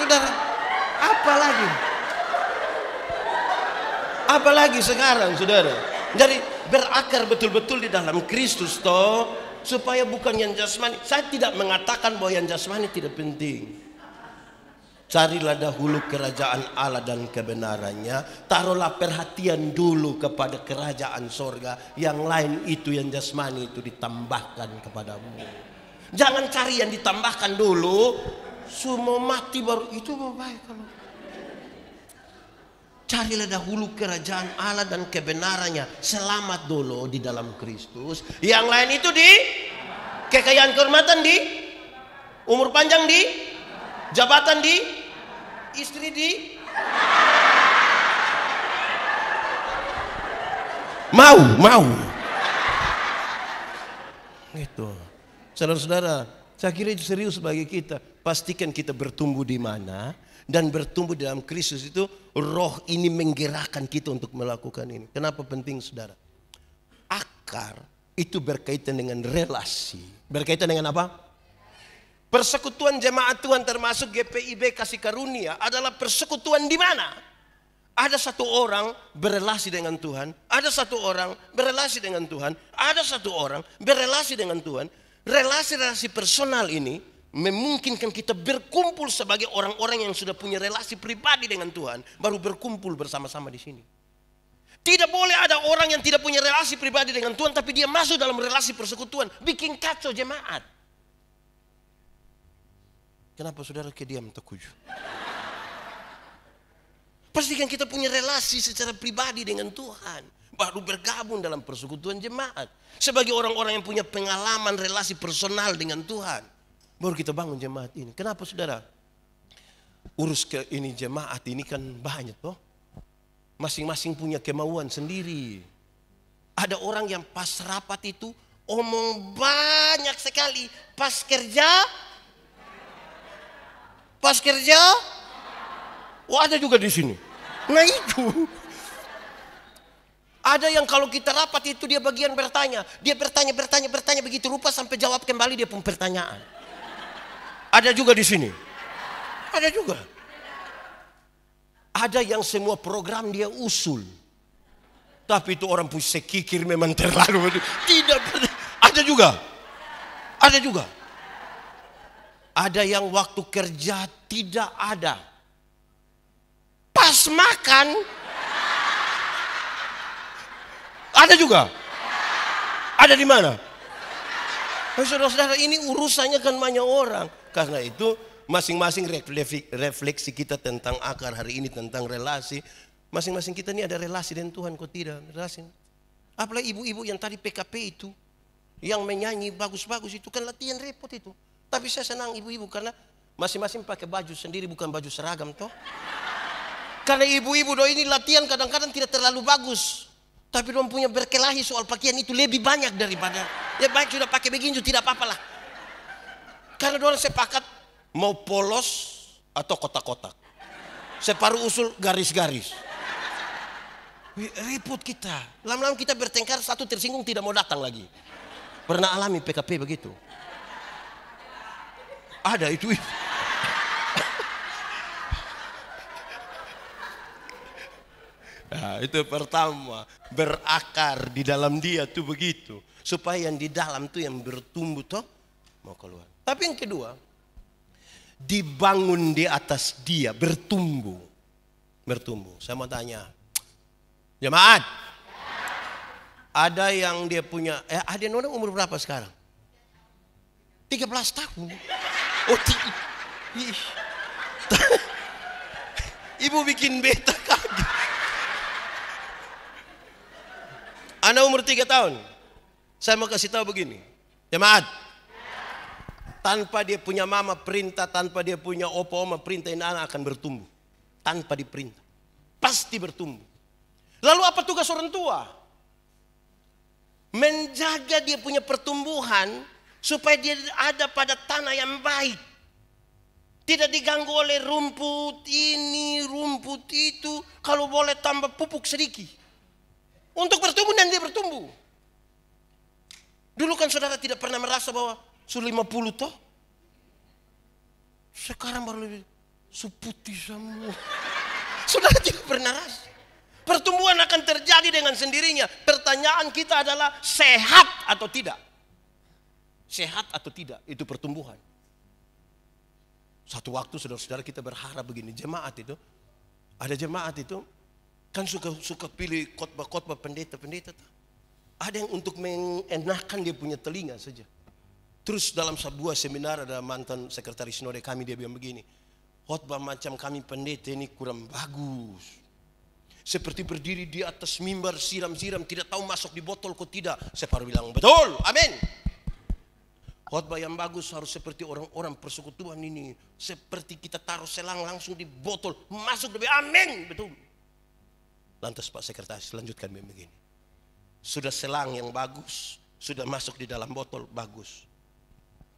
Saudara, apalagi sekarang saudara. Jadi berakar betul-betul di dalam Kristus toh, supaya bukan yang jasmani. Saya tidak mengatakan bahwa yang jasmani tidak penting. Carilah dahulu kerajaan Allah dan kebenarannya. Taruhlah perhatian dulu kepada kerajaan sorga. Yang lain itu yang jasmani itu ditambahkan kepadamu. Jangan cari yang ditambahkan dulu. Semua mati baru itu baik kalau. Carilah dahulu kerajaan Allah dan kebenarannya. Selamat dulu di dalam Kristus. Yang lain itu di kekayaan kehormatan di, umur panjang di, jabatan di, istri di. Mau. Gitu. Saudara-saudara, saya kira itu serius bagi kita. Pastikan kita bertumbuh di mana. Dan bertumbuh dalam Kristus itu, roh ini menggerakkan kita untuk melakukan ini. Kenapa penting saudara? Akar itu berkaitan dengan relasi. Berkaitan dengan apa? Persekutuan jemaat Tuhan termasuk GPIB Kasih Karunia adalah persekutuan di mana? Ada satu orang berelasi dengan Tuhan. Ada satu orang berelasi dengan Tuhan. Ada satu orang berelasi dengan Tuhan. relasi-relasi personal ini memungkinkan kita berkumpul sebagai orang-orang yang sudah punya relasi pribadi dengan Tuhan, baru berkumpul bersama-sama di sini. Tidak boleh ada orang yang tidak punya relasi pribadi dengan Tuhan, tapi dia masuk dalam relasi persekutuan, bikin kacau jemaat. Kenapa saudara kediam terkuju? Pastikan kita punya relasi secara pribadi dengan Tuhan, baru bergabung dalam persekutuan jemaat. Sebagai orang-orang yang punya pengalaman relasi personal dengan Tuhan, baru kita bangun jemaat ini. Kenapa saudara? Urus ke ini jemaat ini kan banyak toh. Masing-masing punya kemauan sendiri. Ada orang yang pas rapat itu omong banyak sekali. Pas kerja, oh ada juga di sini. Nah itu. Ada yang kalau kita rapat itu dia bagian bertanya. Dia bertanya begitu rupa sampai jawab kembali dia pun pertanyaan. Ada juga di sini. Ada juga. Ada yang semua program dia usul. Tapi itu orang punya sekikir memang terlalu. Tidak. Ada juga. Ada juga. Ada yang waktu kerja tidak ada. Pas makan. Ada juga. Ada di mana? Saudara-saudara, ini urusannya kan banyak orang. Karena itu masing-masing refleksi kita tentang akar hari ini, tentang relasi. Masing-masing kita ini ada relasi dengan Tuhan, kok tidak? Relasi. Apalagi ibu-ibu yang tadi PKP itu, yang menyanyi bagus-bagus itu kan latihan repot itu. Tapi saya senang ibu-ibu karena masing-masing pakai baju sendiri, bukan baju seragam toh. Karena ibu-ibu doa ini latihan kadang-kadang tidak terlalu bagus. Tapi dia punya berkelahi soal pakaian itu lebih banyak daripada. Ya baik sudah pakai begini tidak apa-apa lah. Karena orang sepakat mau polos atau kotak-kotak. Separuh usul garis-garis. Repot kita. Lama-lama kita bertengkar, satu tersinggung tidak mau datang lagi. Pernah alami PKP begitu? Ada itu. Nah, itu pertama. Berakar di dalam dia tuh begitu. Supaya yang di dalam tuh yang bertumbuh toh mau keluar. Tapi yang kedua, dibangun di atas dia, bertumbuh. Bertumbuh. Saya mau tanya, jemaat, ada yang dia punya, ada yang orang umur berapa sekarang? 13 tahun. Oh, ibu bikin beta kaget. Anak umur 3 tahun. Saya mau kasih tahu begini, jemaat. Tanpa dia punya mama perintah, tanpa dia punya opa oma perintah, ini anak akan bertumbuh. Tanpa diperintah. Pasti bertumbuh. Lalu apa tugas orang tua? Menjaga dia punya pertumbuhan supaya dia ada pada tanah yang baik. Tidak diganggu oleh rumput ini, rumput itu. Kalau boleh tambah pupuk sedikit. Untuk bertumbuh dan dia bertumbuh. Dulu kan saudara tidak pernah merasa bahwa sudah 50 toh. Sekarang baru lebih putih semua. Saudara tidak pernah rasa. Pertumbuhan akan terjadi dengan sendirinya. Pertanyaan kita adalah sehat atau tidak? Sehat atau tidak? Itu pertumbuhan. Satu waktu saudara-saudara kita berharap begini. Jemaat itu, ada jemaat itu kan suka pilih khotbah-khotbah pendeta-pendeta. Ada yang untuk mengenakan dia punya telinga saja. Terus dalam sebuah seminar ada mantan sekretaris sinode kami, dia bilang begini, khotbah macam kami pendeta ini kurang bagus. Seperti berdiri di atas mimbar siram-siram, tidak tahu masuk di botol kok tidak. Saya baru bilang betul, amin. Khotbah yang bagus harus seperti orang-orang persekutuan ini. Seperti kita taruh selang langsung di botol, masuk lebih, amin, betul. Lantas Pak Sekretaris lanjutkan begini. Sudah selang yang bagus, sudah masuk di dalam botol, bagus.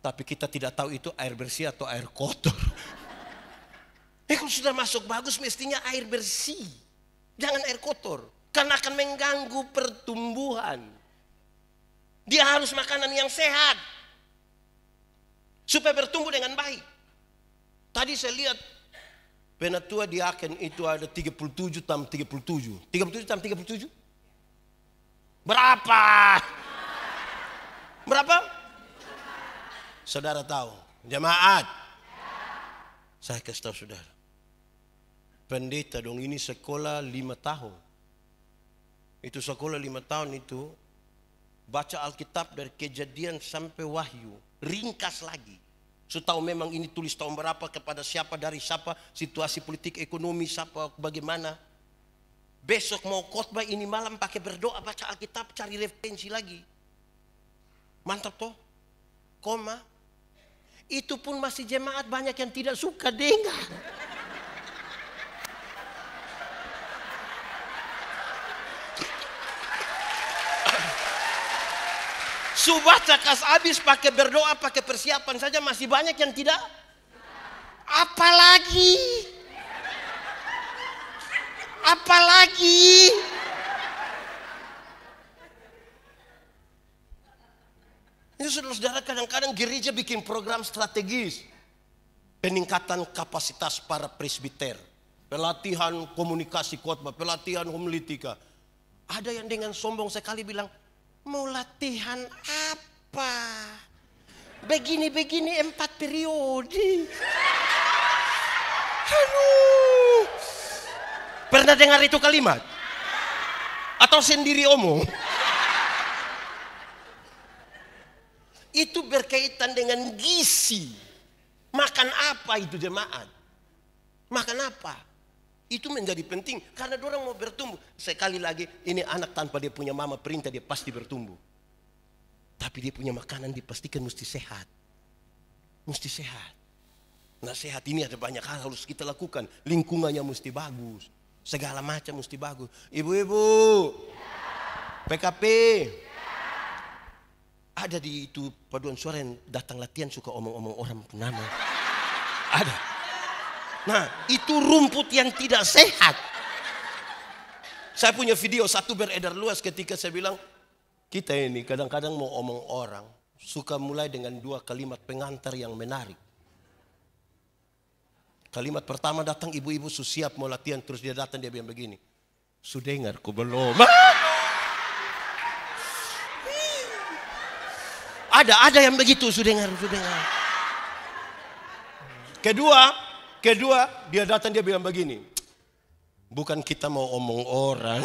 Tapi kita tidak tahu itu air bersih atau air kotor. Kalau sudah masuk bagus mestinya air bersih. Jangan air kotor. Karena akan mengganggu pertumbuhan. Dia harus makanan yang sehat. Supaya bertumbuh dengan baik. Tadi saya lihat Penatua Diaken itu ada 37 tambah 37. 37 tambah 37? Berapa? Berapa? Saudara tahu, jemaat. Saya kasih tahu saudara. Pendeta dong ini sekolah 5 tahun. Itu sekolah 5 tahun itu baca Alkitab dari Kejadian sampai Wahyu, ringkas lagi. So tahu memang ini tulis tahun berapa, kepada siapa, dari siapa, situasi politik ekonomi siapa, bagaimana. Besok mau khotbah ini malam pakai berdoa, baca Alkitab, cari referensi lagi. Mantap toh? Koma. Itu pun masih jemaat banyak yang tidak suka dengar. Baca kas habis pakai berdoa, pakai persiapan saja masih banyak yang tidak. Apalagi ini saudara-saudara, kadang-kadang gereja bikin program strategis peningkatan kapasitas para presbiter, pelatihan komunikasi khotbah, pelatihan homiletika. Ada yang dengan sombong sekali bilang, mau latihan apa? Begini-begini 4 periode. Aduh. Pernah dengar itu kalimat? Atau sendiri omong? Itu berkaitan dengan gizi. Makan apa itu jemaat? Makan apa? Itu menjadi penting karena orang mau bertumbuh. Sekali lagi, ini anak tanpa dia punya mama perintah dia pasti bertumbuh. Tapi dia punya makanan dipastikan mesti sehat. Mesti sehat. Nah, sehat ini ada banyak hal harus kita lakukan. Lingkungannya mesti bagus. Segala macam mesti bagus. Ibu-ibu, PKP. Ada di itu paduan suara yang datang latihan suka omong-omong orang nama. Ada. Nah, itu rumput yang tidak sehat. Saya punya video satu beredar luas ketika saya bilang, kita ini kadang-kadang mau omong orang, suka mulai dengan 2 kalimat pengantar yang menarik. Kalimat pertama datang ibu-ibu siap mau latihan, terus dia datang dia bilang begini, sudah dengar ku belum? Ada yang begitu, sudah dengar. Kedua, dia datang dia bilang begini, bukan kita mau omong orang,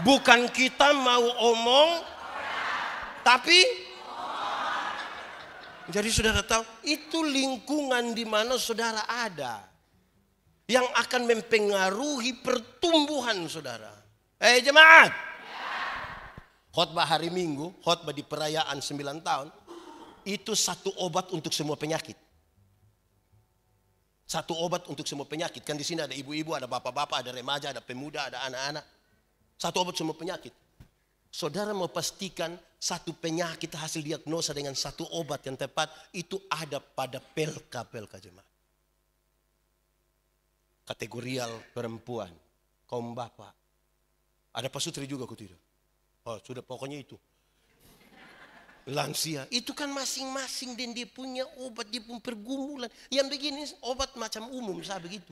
bukan kita mau omong, tapi jadi saudara tahu itu lingkungan di mana saudara ada yang akan mempengaruhi pertumbuhan saudara. Jemaat, khotbah hari Minggu, khotbah di perayaan 9 tahun, itu satu obat untuk semua penyakit. Satu obat untuk semua penyakit. Kan di sini ada ibu-ibu, ada bapak-bapak, ada remaja, ada pemuda, ada anak-anak. Satu obat semua penyakit. Saudara mau pastikan satu penyakit hasil diagnosa dengan satu obat yang tepat itu ada pada pelka jemaat. Kategorial perempuan, kaum bapak. Ada pasutri juga aku tidak. Oh, sudah pokoknya itu. Lansia, itu kan masing-masing dan dia punya obat, dia pun pergumulan. Yang begini obat macam umum, saya begitu.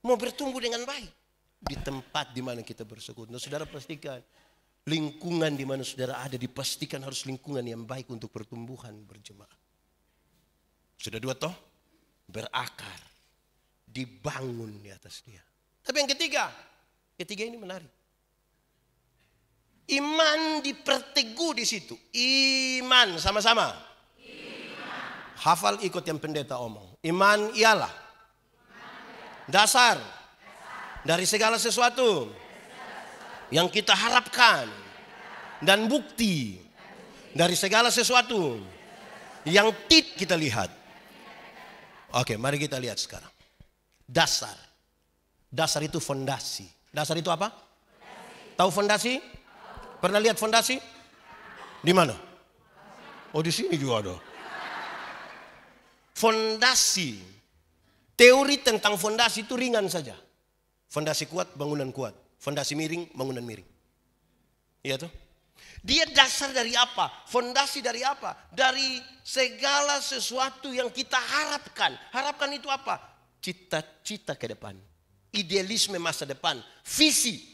Mau bertumbuh dengan baik di tempat di mana kita bersekutu. Nah, saudara pastikan lingkungan di mana saudara ada dipastikan harus lingkungan yang baik untuk pertumbuhan berjemaah. Sudah 2 toh? Berakar, dibangun di atas dia. Tapi yang ketiga ini menarik. Iman diperteguh di situ. Iman sama-sama. Hafal ikut yang pendeta omong. Iman ialah dasar dari segala sesuatu yang kita harapkan dan bukti dari segala sesuatu yang tidak kita lihat. Oke, mari kita lihat sekarang. Dasar. Dasar itu fondasi. Dasar itu apa? Tahu fondasi? Pernah lihat fondasi? Di mana? Oh, di sini juga ada. Fondasi. Teori tentang fondasi itu ringan saja. Fondasi kuat, bangunan kuat. Fondasi miring, bangunan miring. Iya tuh? Dia dasar dari apa? Fondasi dari apa? Dari segala sesuatu yang kita harapkan. Harapkan itu apa? Cita-cita ke depan. Idealisme masa depan. Visi.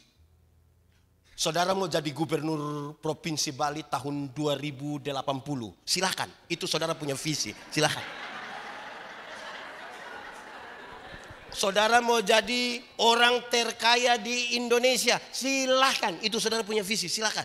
Saudara mau jadi gubernur Provinsi Bali tahun 2080. Silakan, itu saudara punya visi, silakan. Saudara mau jadi orang terkaya di Indonesia, silakan, itu saudara punya visi, silakan.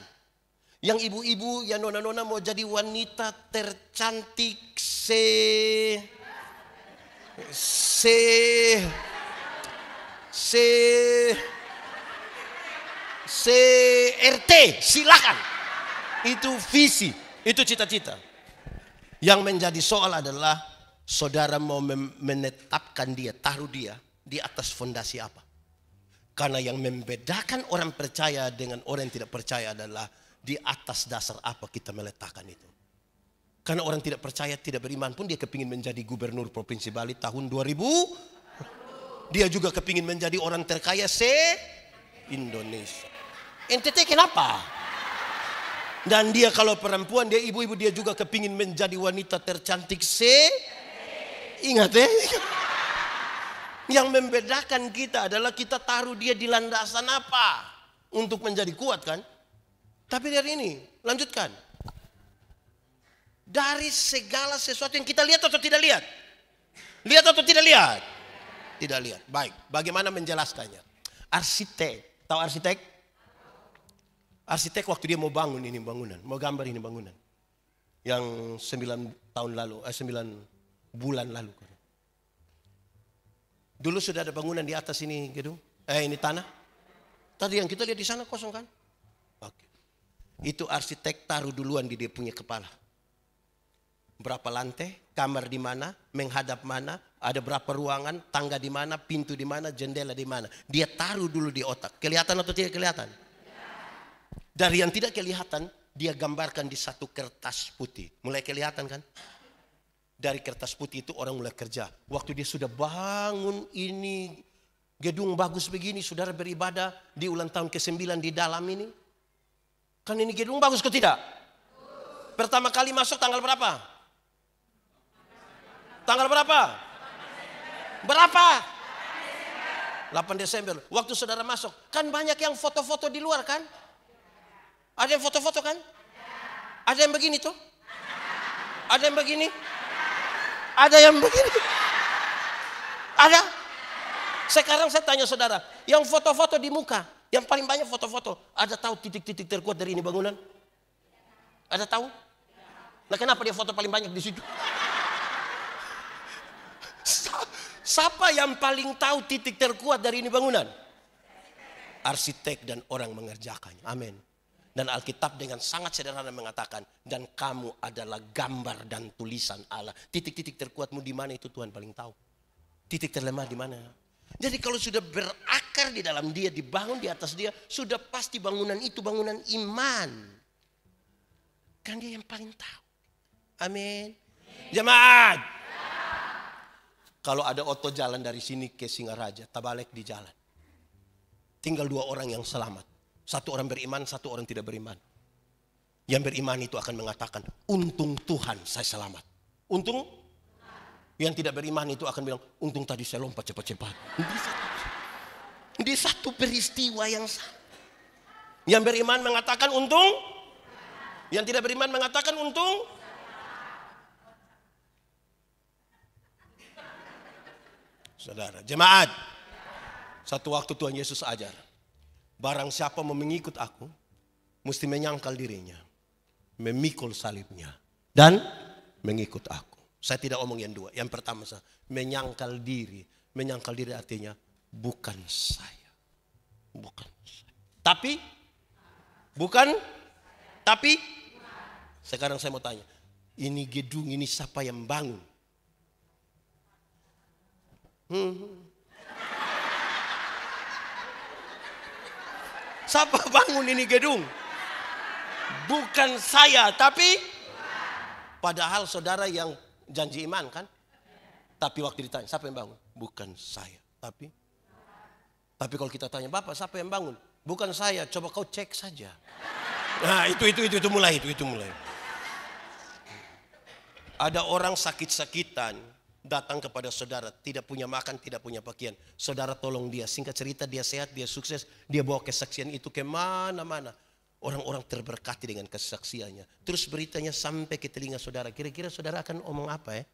Yang ibu-ibu, yang nona-nona mau jadi wanita tercantik CRT, silakan. Itu visi, itu cita-cita. Yang menjadi soal adalah saudara mau menetapkan dia, taruh dia di atas fondasi apa? Karena yang membedakan orang percaya dengan orang yang tidak percaya adalah di atas dasar apa kita meletakkan itu. Karena orang tidak percaya, tidak beriman pun dia kepingin menjadi gubernur Provinsi Bali tahun 2000. Dia juga kepingin menjadi orang terkaya se-Indonesia. NTT kenapa? Dan dia kalau perempuan, dia ibu-ibu, dia juga kepingin menjadi wanita tercantik Ingat ya. Yang membedakan kita adalah kita taruh dia di landasan apa untuk menjadi kuat kan? Tapi dari ini, lanjutkan. Dari segala sesuatu yang kita lihat atau tidak lihat? Lihat atau tidak lihat? Tidak lihat. Baik, bagaimana menjelaskannya? Arsitek, tahu arsitek? Arsitek waktu dia mau bangun ini bangunan, mau gambar ini bangunan. Yang 9 tahun lalu, 9 bulan lalu. Dulu sudah ada bangunan di atas ini gedung, ini tanah. Tadi yang kita lihat di sana kosong kan? Oke. Itu arsitek taruh duluan di dia punya kepala. Berapa lantai, kamar di mana, menghadap mana, ada berapa ruangan, tangga di mana, pintu di mana, jendela di mana. Dia taruh dulu di otak. Kelihatan atau tidak kelihatan? Dari yang tidak kelihatan, dia gambarkan di satu kertas putih. Mulai kelihatan kan? Dari kertas putih itu orang mulai kerja. Waktu dia sudah bangun ini, gedung bagus begini, saudara beribadah di ulang tahun ke-9 di dalam ini. Kan ini gedung bagus kok tidak? Pertama kali masuk tanggal berapa? Tanggal berapa? Berapa? 8 Desember. Waktu saudara masuk, kan banyak yang foto-foto di luar kan? Ada yang foto-foto kan? Ada yang begini tuh? Ada yang begini? Ada yang begini? Ada? Sekarang saya tanya saudara, yang foto-foto di muka, yang paling banyak foto-foto, ada tahu titik-titik terkuat dari ini bangunan? Ada tahu? Nah kenapa dia foto paling banyak di situ? Siapa yang paling tahu titik terkuat dari ini bangunan? Arsitek dan orang mengerjakannya. Amin. Dan Alkitab dengan sangat sederhana mengatakan, dan kamu adalah gambar dan tulisan Allah. Titik-titik terkuatmu di mana itu Tuhan paling tahu. Titik terlemah di mana. Jadi kalau sudah berakar di dalam dia, dibangun di atas dia, sudah pasti bangunan itu bangunan iman. Kan dia yang paling tahu. Amin. Jemaat. Kalau ada oto jalan dari sini ke Singaraja, Tabalek di jalan. Tinggal 2 orang yang selamat. 1 orang beriman, 1 orang tidak beriman. Yang beriman itu akan mengatakan, untung Tuhan saya selamat. Untung yang tidak beriman itu akan bilang, untung tadi saya lompat cepat-cepat. Di satu peristiwa yang sama. Yang beriman mengatakan untung. Yang tidak beriman mengatakan untung. Saudara, jemaat. Satu waktu Tuhan Yesus ajar. Barang siapa mau mengikut aku, mesti menyangkal dirinya. Memikul salibnya. Dan mengikut aku. Saya tidak omong yang 2. Yang pertama, menyangkal diri. Menyangkal diri artinya, bukan saya. Bukan saya. Tapi, bukan, tapi, sekarang saya mau tanya. Ini gedung, ini siapa yang bangun? Siapa bangun ini gedung? Bukan saya, tapi padahal saudara yang janji iman kan? Tapi waktu ditanya, siapa yang bangun? Bukan saya, tapi kalau kita tanya, Bapak siapa yang bangun? Bukan saya, coba kau cek saja. Nah, itu mulai. Ada orang sakit-sakitan, datang kepada saudara, tidak punya makan, tidak punya pakaian. Saudara tolong dia, singkat cerita dia sehat, dia sukses, dia bawa kesaksian itu kemana-mana. Orang-orang terberkati dengan kesaksiannya. Terus beritanya sampai ke telinga saudara. Kira-kira saudara akan omong apa ya?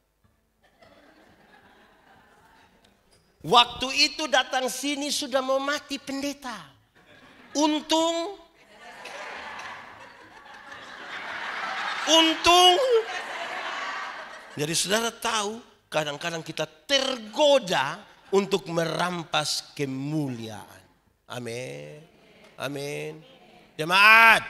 Waktu itu datang sini sudah mau mati pendeta. Untung. Jadi saudara tahu, kadang-kadang kita tergoda untuk merampas kemuliaan. Amin. Amin. Jemaat,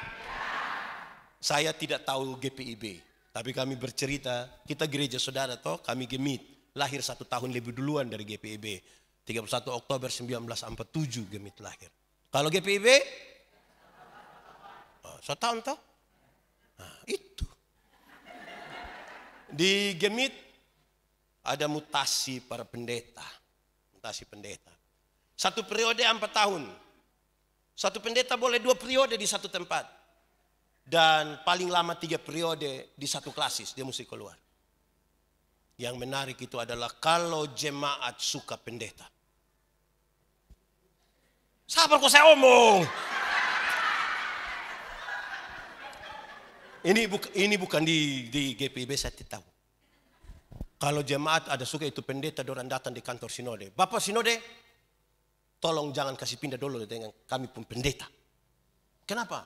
saya tidak tahu GPIB, tapi kami bercerita, kita gereja saudara toh, kami Gemit, lahir 1 tahun lebih duluan dari GPIB. 31 Oktober 1947 Gemit lahir. Kalau GPIB, 1 tahun toh? Nah, itu. Di Gemit ada mutasi para pendeta. Mutasi pendeta. 1 periode 4 tahun. 1 pendeta boleh 2 periode di satu tempat. Dan paling lama 3 periode di satu klasis. Dia mesti keluar. Yang menarik itu adalah kalau jemaat suka pendeta. Sabar kok saya omong. Ini bukan di GPIB, saya tidak tahu. Kalau jemaat ada suka itu pendeta, dorang datang di kantor sinode. Bapak sinode, tolong jangan kasih pindah dulu dengan kami pun pendeta. Kenapa?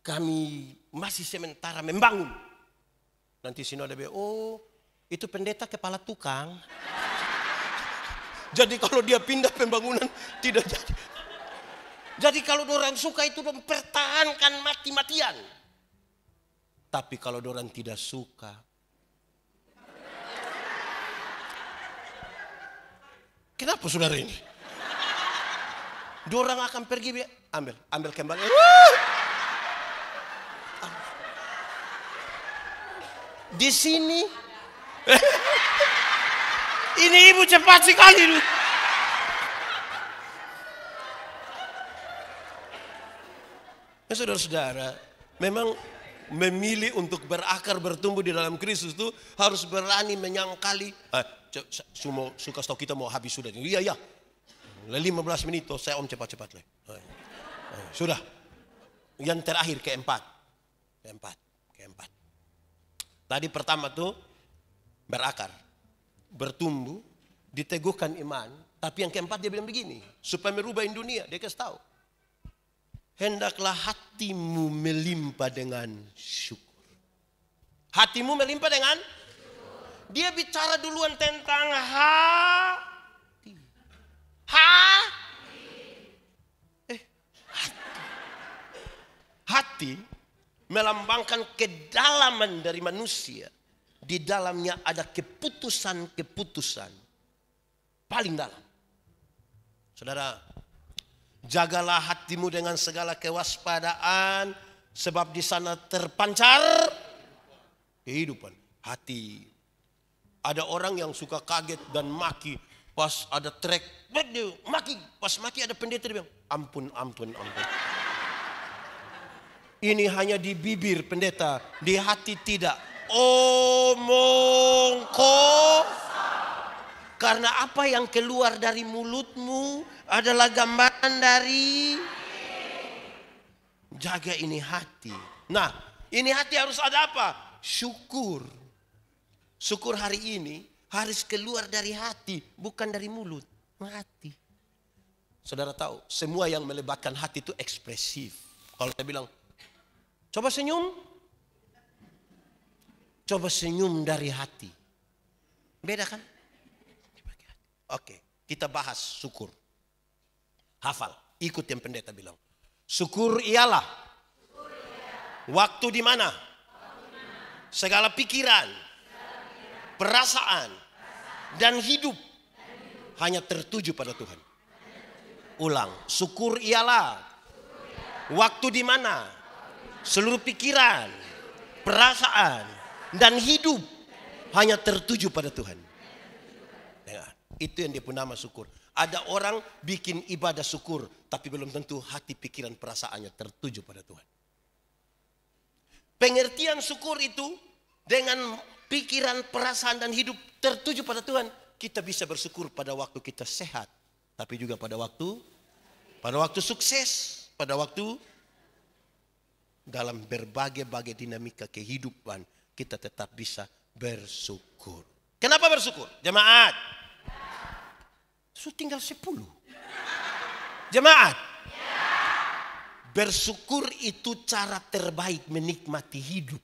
Kami masih sementara membangun. Nanti sinode bilang, oh itu pendeta kepala tukang. Jadi kalau dia pindah pembangunan tidak jadi. Jadi kalau orang suka itu mempertahankan mati-matian. Tapi kalau orang tidak suka, kenapa saudara ini? Dorang akan pergi, ambil kembali. Di sini, ini ibu cepat sekali. Saudara-saudara, memang memilih untuk berakar bertumbuh di dalam Kristus itu harus berani menyangkali. Suka stok kita mau habis sudah. Iya. 15 menit toh, saya cepat-cepat. Sudah. Yang terakhir keempat. Tadi pertama tuh berakar, bertumbuh, diteguhkan iman. Tapi yang keempat dia bilang begini, supaya merubah dunia, dia kasih tahu. Hendaklah hatimu melimpah dengan syukur. Hatimu melimpah dengan syukur. Dia bicara duluan tentang hati. Hati melambangkan kedalaman dari manusia. Di dalamnya ada keputusan-keputusan paling dalam. Saudara, jagalah hatimu dengan segala kewaspadaan, sebab di sana terpancar kehidupan. Hati. Ada orang yang suka kaget dan maki pas ada trek, maki. Pas maki ada pendeta dia bilang, ampun. Ini hanya di bibir pendeta, di hati tidak. Omong karena apa yang keluar dari mulutmu adalah gambaran dari. Jaga ini hati. Nah, ini hati harus ada apa? Syukur. Syukur hari ini harus keluar dari hati, bukan dari mulut. Hati. Saudara tahu, semua yang melibatkan hati itu ekspresif. Kalau saya bilang, coba senyum. Coba senyum dari hati. Beda kan? Oke, kita bahas syukur. Hafal, ikut yang pendeta bilang. Syukur ialah waktu di mana segala pikiran, perasaan, dan hidup hanya tertuju pada Tuhan. Ulang, syukur ialah waktu di mana seluruh pikiran, perasaan, dan hidup hanya tertuju pada Tuhan. Ya, itu yang dia pun nama syukur. Ada orang bikin ibadah syukur, tapi belum tentu hati, pikiran, perasaannya tertuju pada Tuhan. Pengertian syukur itu dengan pikiran, perasaan dan hidup tertuju pada Tuhan, kita bisa bersyukur pada waktu kita sehat, tapi juga pada waktu sukses, pada waktu dalam berbagai-bagai dinamika kehidupan kita tetap bisa bersyukur. Kenapa bersyukur? Jemaat. So tinggal 10. Jemaat. Bersyukur itu cara terbaik menikmati hidup.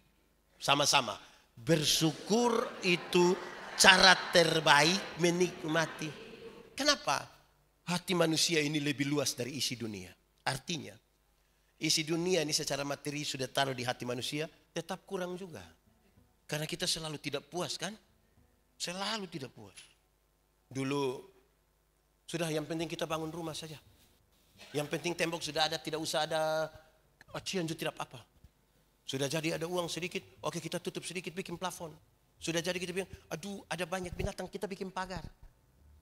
Sama-sama. Bersyukur itu cara terbaik menikmati. Kenapa? Hati manusia ini lebih luas dari isi dunia. Artinya, isi dunia ini secara materi sudah taruh di hati manusia, tetap kurang juga. Karena kita selalu tidak puas kan? Selalu tidak puas. Dulu, sudah yang penting kita bangun rumah saja. Yang penting tembok sudah ada, tidak usah ada cianjur tidak apa-apa. Sudah jadi ada uang sedikit, oke kita tutup sedikit bikin plafon. Sudah jadi kita bilang, aduh ada banyak binatang kita bikin pagar.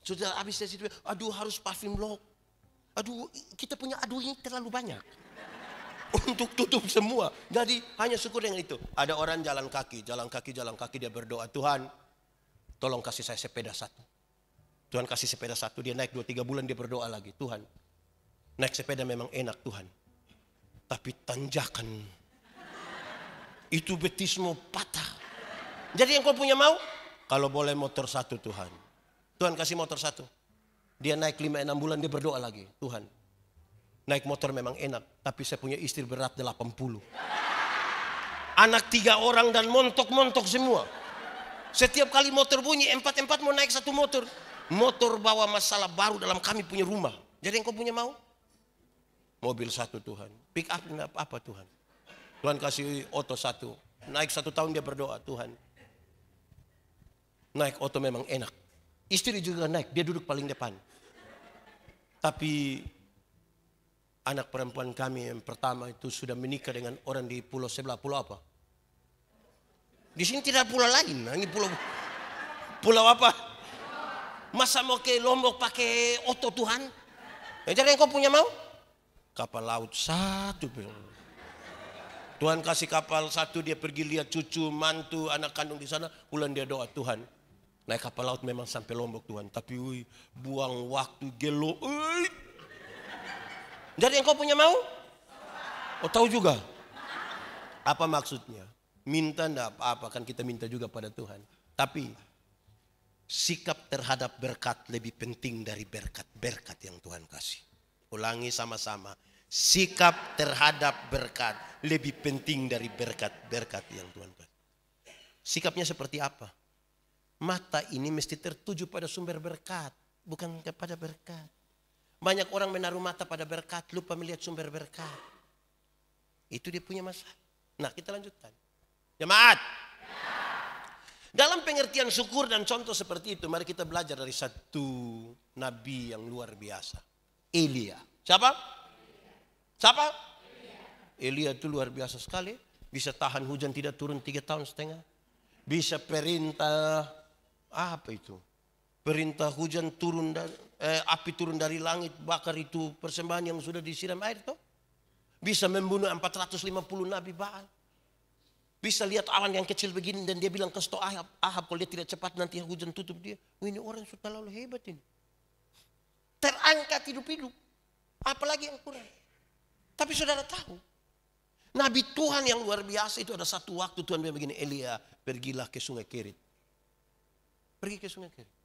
Sudah habis dari situ, aduh harus paving block. Aduh kita punya aduh ini terlalu banyak. Untuk tutup semua. Jadi hanya syukur dengan itu. Ada orang jalan kaki dia berdoa, Tuhan tolong kasih saya sepeda satu. Tuhan kasih sepeda satu, dia naik 2-3 bulan dia berdoa lagi. Tuhan naik sepeda memang enak Tuhan. Tapi tanjakan itu betismu patah. Jadi yang kau punya mau? Kalau boleh motor satu Tuhan. Tuhan kasih motor satu. Dia naik 5-6 bulan dia berdoa lagi. Tuhan naik motor memang enak. Tapi saya punya istri berat 80. Anak 3 orang dan montok-montok semua. Setiap kali motor bunyi 4-4 mau naik satu motor. Motor bawa masalah baru dalam kami punya rumah. Jadi yang kau punya mau? Mobil satu Tuhan. Pick up apa Tuhan? Tuhan kasih oto satu. Naik 1 tahun dia berdoa, Tuhan naik oto memang enak. Istri juga naik, dia duduk paling depan. Tapi anak perempuan kami yang pertama itu sudah menikah dengan orang di pulau sebelah. Pulau apa? Di sini tidak pulau lain. Ini pulau apa? Masa mau ke Lombok pakai oto Tuhan? Jadi yang kau punya mau? Kapal laut satu. Tuhan kasih kapal satu, dia pergi lihat cucu, mantu, anak kandung di sana. Pulang dia doa, Tuhan naik kapal laut memang sampai Lombok Tuhan. Tapi buang waktu gelo. Jadi yang kau punya mau? Oh tahu juga. Apa maksudnya? Minta enggak apa-apa, kan kita minta juga pada Tuhan. Tapi sikap terhadap berkat lebih penting dari berkat-berkat yang Tuhan kasih. Ulangi sama-sama. Sikap terhadap berkat lebih penting dari berkat-berkat yang Tuhan kasih. Sikapnya seperti apa? Mata ini mesti tertuju pada sumber berkat, bukan kepada berkat. Banyak orang menaruh mata pada berkat, lupa melihat sumber berkat. Itu dia punya masalah. Nah kita lanjutkan. Jemaat. Dalam pengertian syukur dan contoh seperti itu, mari kita belajar dari satu nabi yang luar biasa. Elia. Siapa? Siapa? Elia itu luar biasa sekali. Bisa tahan hujan tidak turun 3,5 tahun. Bisa perintah, apa itu? Perintah hujan turun, api turun dari langit, bakar itu persembahan yang sudah disiram air tuh. Bisa membunuh 450 nabi Baal. Bisa lihat awan yang kecil begini dan dia bilang ke Ahab kalau dia tidak cepat nanti hujan tutup dia. Ini orang sudah lalu hebat ini. Terangkat hidup-hidup. Apalagi yang kurang. Tapi saudara tahu. Nabi Tuhan yang luar biasa itu ada satu waktu Tuhan bilang begini. Elia pergilah ke sungai Kerit. Pergi ke sungai Kerit.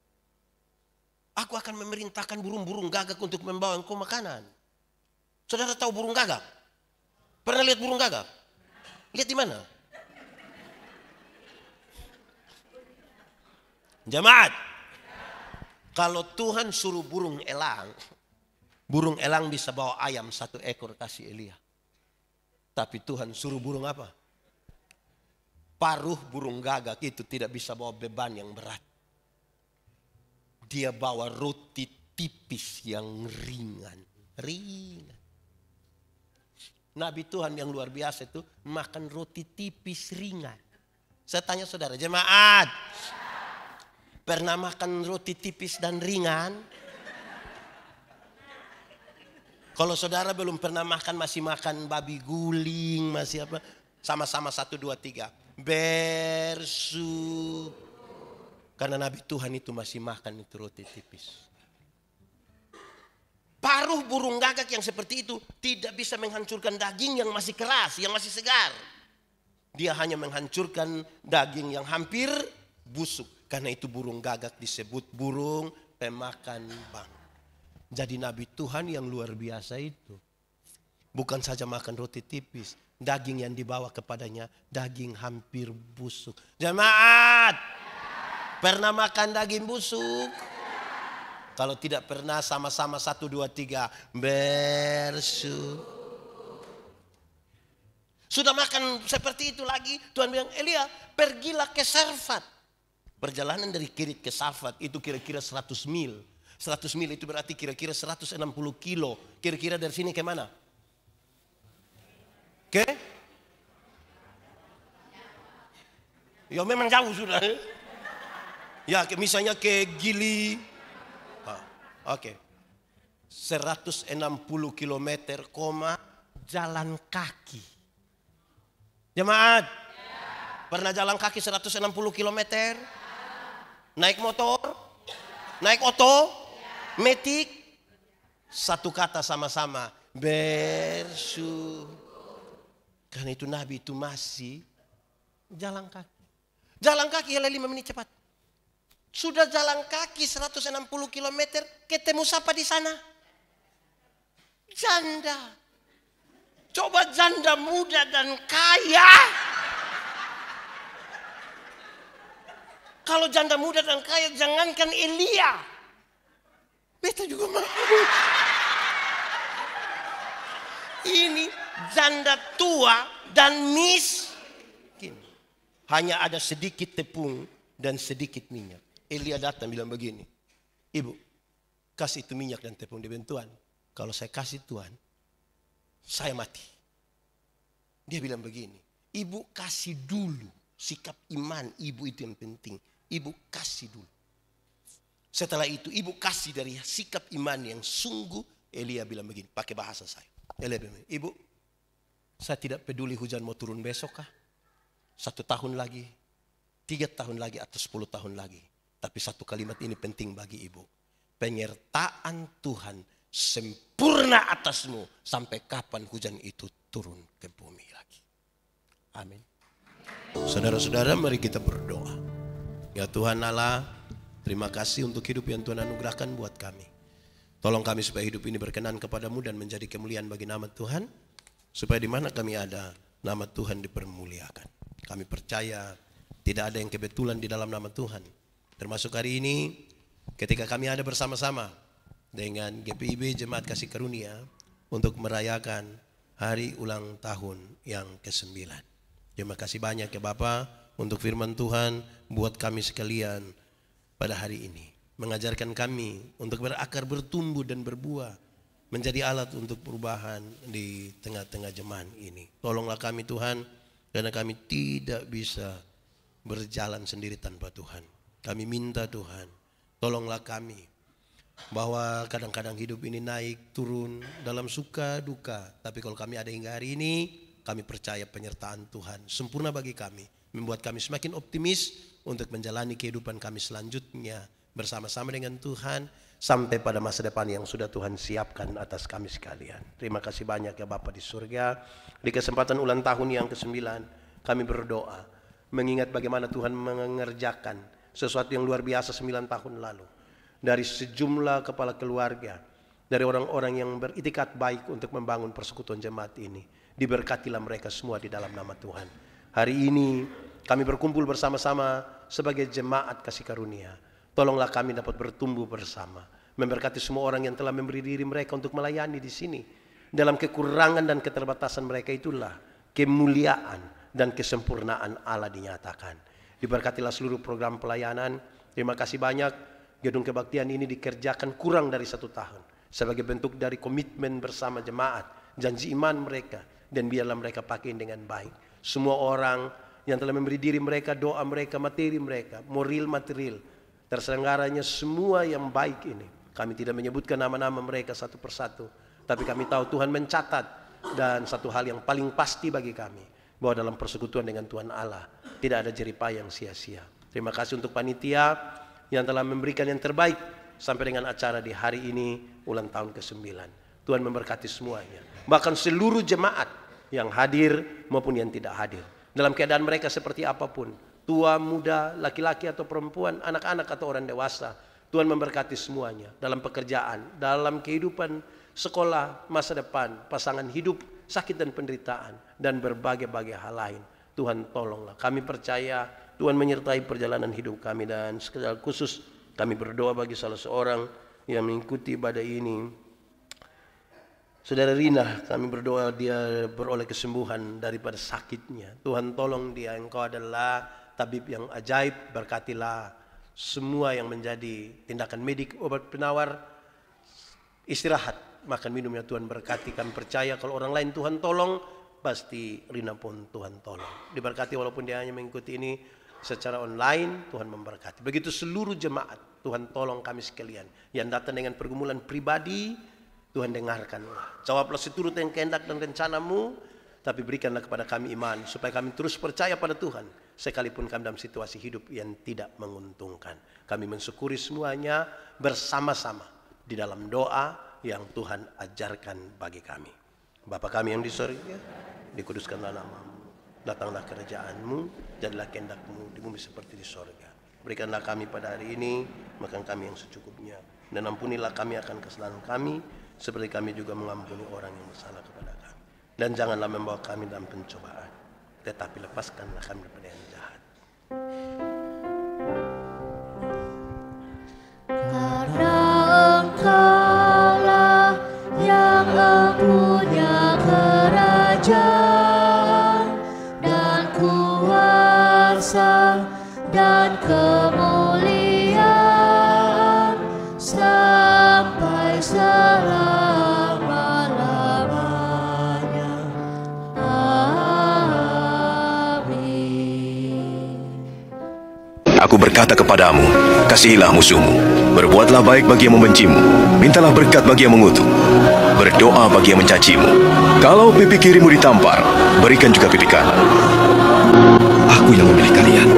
Aku akan memerintahkan burung-burung gagak untuk membawa engkau makanan. Saudara tahu burung gagak? Pernah lihat burung gagak? Lihat di mana? Jemaat, kalau Tuhan suruh burung elang bisa bawa ayam 1 ekor kasih Elia. Tapi Tuhan suruh burung apa? Paruh burung gagak itu tidak bisa bawa beban yang berat. Dia bawa roti tipis yang ringan. Nabi Tuhan yang luar biasa itu makan roti tipis ringan. Saya tanya saudara, jemaat. Pernah makan roti tipis dan ringan? Kalau saudara belum pernah makan, masih makan babi guling, masih apa? Sama-sama 1, 2, 3. Karena Nabi Tuhan itu masih makan itu roti tipis. Paruh burung gagak yang seperti itu tidak bisa menghancurkan daging yang masih keras, yang masih segar. Dia hanya menghancurkan daging yang hampir busuk. Karena itu burung gagak disebut burung pemakan bang. Jadi Nabi Tuhan yang luar biasa itu bukan saja makan roti tipis, daging yang dibawa kepadanya daging hampir busuk. Jemaat, pernah makan daging busuk? Kalau tidak pernah, sama-sama 1, 2, 3 bersyukur. Sudah makan seperti itu lagi, Tuhan bilang, Elia pergilah ke Sarfat. Perjalanan dari Kirit ke Sarfat itu kira-kira 100 mil. 100 mil itu berarti kira-kira 160 kilo. Kira-kira dari sini ke mana? Ya memang jauh sudah. Ya misalnya ke Gili. Oke. 160 km, jalan kaki. Jemaat, pernah jalan kaki 160 km? Naik motor? Naik oto? Metik? Satu kata sama-sama, bersyukur. Karena itu Nabi itu masih jalan kaki. Jalan kaki ya 5 menit cepat. Sudah jalan kaki 160 km, ketemu siapa di sana? Janda. Coba janda muda dan kaya. Kalau janda muda dan kaya, jangankan Elia, beta juga mau. Ini janda tua dan miskin. Hanya ada sedikit tepung dan sedikit minyak. Elia datang bilang begini, Ibu, kasih itu minyak dan tepung di Tuhan. Kalau saya kasih Tuhan, saya mati. Dia bilang begini, Ibu kasih dulu. Sikap iman Ibu itu yang penting. Ibu kasih dulu. Setelah itu Ibu kasih dari sikap iman yang sungguh. Elia bilang begini, pakai bahasa saya. Elia bilang, Ibu, saya tidak peduli hujan mau turun besok kah? 1 tahun lagi, 3 tahun lagi atau 10 tahun lagi. Tapi satu kalimat ini penting bagi Ibu. Penyertaan Tuhan sempurna atasmu sampai kapan hujan itu turun ke bumi lagi. Amin. Saudara-saudara, mari kita berdoa. Ya Tuhan Allah, terima kasih untuk hidup yang Tuhan anugerahkan buat kami. Tolong kami supaya hidup ini berkenan kepadamu dan menjadi kemuliaan bagi nama Tuhan. Supaya di mana kami ada, nama Tuhan dipermuliakan. Kami percaya tidak ada yang kebetulan di dalam nama Tuhan. Termasuk hari ini ketika kami ada bersama-sama dengan GPIB Jemaat Kasih Karunia untuk merayakan hari ulang tahun yang ke-9. Terima kasih banyak ya Bapa untuk firman Tuhan buat kami sekalian pada hari ini. Mengajarkan kami untuk berakar, bertumbuh dan berbuah. Menjadi alat untuk perubahan di tengah-tengah jemaat ini. Tolonglah kami Tuhan, karena kami tidak bisa berjalan sendiri tanpa Tuhan. Kami minta Tuhan, tolonglah kami. Bahwa kadang-kadang hidup ini naik turun dalam suka duka. Tapi kalau kami ada hingga hari ini, kami percaya penyertaan Tuhan sempurna bagi kami. Membuat kami semakin optimis untuk menjalani kehidupan kami selanjutnya bersama-sama dengan Tuhan. Sampai pada masa depan yang sudah Tuhan siapkan atas kami sekalian. Terima kasih banyak ya Bapa di surga. Di kesempatan ulang tahun yang ke-9 kami berdoa. Mengingat bagaimana Tuhan mengerjakan sesuatu yang luar biasa 9 tahun lalu. Dari sejumlah kepala keluarga, dari orang-orang yang beritikat baik untuk membangun persekutuan jemaat ini. Diberkatilah mereka semua di dalam nama Tuhan. Hari ini kami berkumpul bersama-sama sebagai jemaat kasih karunia. Tolonglah kami dapat bertumbuh bersama. Memberkati semua orang yang telah memberi diri mereka untuk melayani di sini. Dalam kekurangan dan keterbatasan mereka itulah kemuliaan dan kesempurnaan Allah dinyatakan. Diberkatilah seluruh program pelayanan. Terima kasih banyak. Gedung kebaktian ini dikerjakan kurang dari 1 tahun. Sebagai bentuk dari komitmen bersama jemaat. Janji iman mereka. Dan biarlah mereka pakai dengan baik. Semua orang yang telah memberi diri mereka, doa mereka, materi mereka. Moral material. Terselenggaranya semua yang baik ini. Kami tidak menyebutkan nama-nama mereka satu persatu. Tapi kami tahu Tuhan mencatat. Dan satu hal yang paling pasti bagi kami. Bahwa dalam persekutuan dengan Tuhan Allah. tidak ada jeripaya yang sia-sia. Terima kasih untuk panitia yang telah memberikan yang terbaik sampai dengan acara di hari ini ulang tahun ke-9. Tuhan memberkati semuanya. Bahkan seluruh jemaat yang hadir maupun yang tidak hadir. Dalam keadaan mereka seperti apapun. Tua, muda, laki-laki atau perempuan, anak-anak atau orang dewasa. Tuhan memberkati semuanya. Dalam pekerjaan, dalam kehidupan, sekolah, masa depan, pasangan hidup, sakit dan penderitaan. Dan berbagai-bagai hal lain. Tuhan tolonglah. Kami percaya Tuhan menyertai perjalanan hidup kami. Dan secara khusus kami berdoa bagi salah seorang yang mengikuti ibadah ini. Saudara Rina, kami berdoa dia beroleh kesembuhan daripada sakitnya. Tuhan tolong dia, Engkau adalah tabib yang ajaib. Berkatilah semua yang menjadi tindakan medik, obat penawar, istirahat, makan minumnya Tuhan berkati. Kami percaya kalau orang lain Tuhan tolong, pasti Rina pun Tuhan tolong. Diberkati walaupun dia hanya mengikuti ini secara online, Tuhan memberkati. Begitu seluruh jemaat, Tuhan tolong kami sekalian. Yang datang dengan pergumulan pribadi, Tuhan dengarkanlah. Jawablah seturut yang kehendak dan rencanamu, tapi berikanlah kepada kami iman, supaya kami terus percaya pada Tuhan, sekalipun kami dalam situasi hidup yang tidak menguntungkan. Kami mensyukuri semuanya bersama-sama di dalam doa yang Tuhan ajarkan bagi kami. Bapa kami yang di surga, dikuduskanlah namamu. Datanglah kerajaan-Mu, jadilah kehendak-Mu di bumi seperti di surga. Berikanlah kami pada hari ini makan kami yang secukupnya, dan ampunilah kami akan kesalahan kami, seperti kami juga mengampuni orang yang bersalah kepada kami. Dan janganlah membawa kami dalam pencobaan, tetapi lepaskanlah kami daripada yang jahat. Karena Engkaulah yang mempunyai kerajaan dan kuasa dan kemuliaan sampai selama-lamanya. Amin. Aku berkata kepadamu, kasihilah musuhmu, berbuatlah baik bagi yang membencimu, mintalah berkat bagi yang mengutuk, berdoa bagi yang mencacimu. Kalau pipi kirimu ditampar, berikan juga pipi kanan. Aku yang memilih kalian.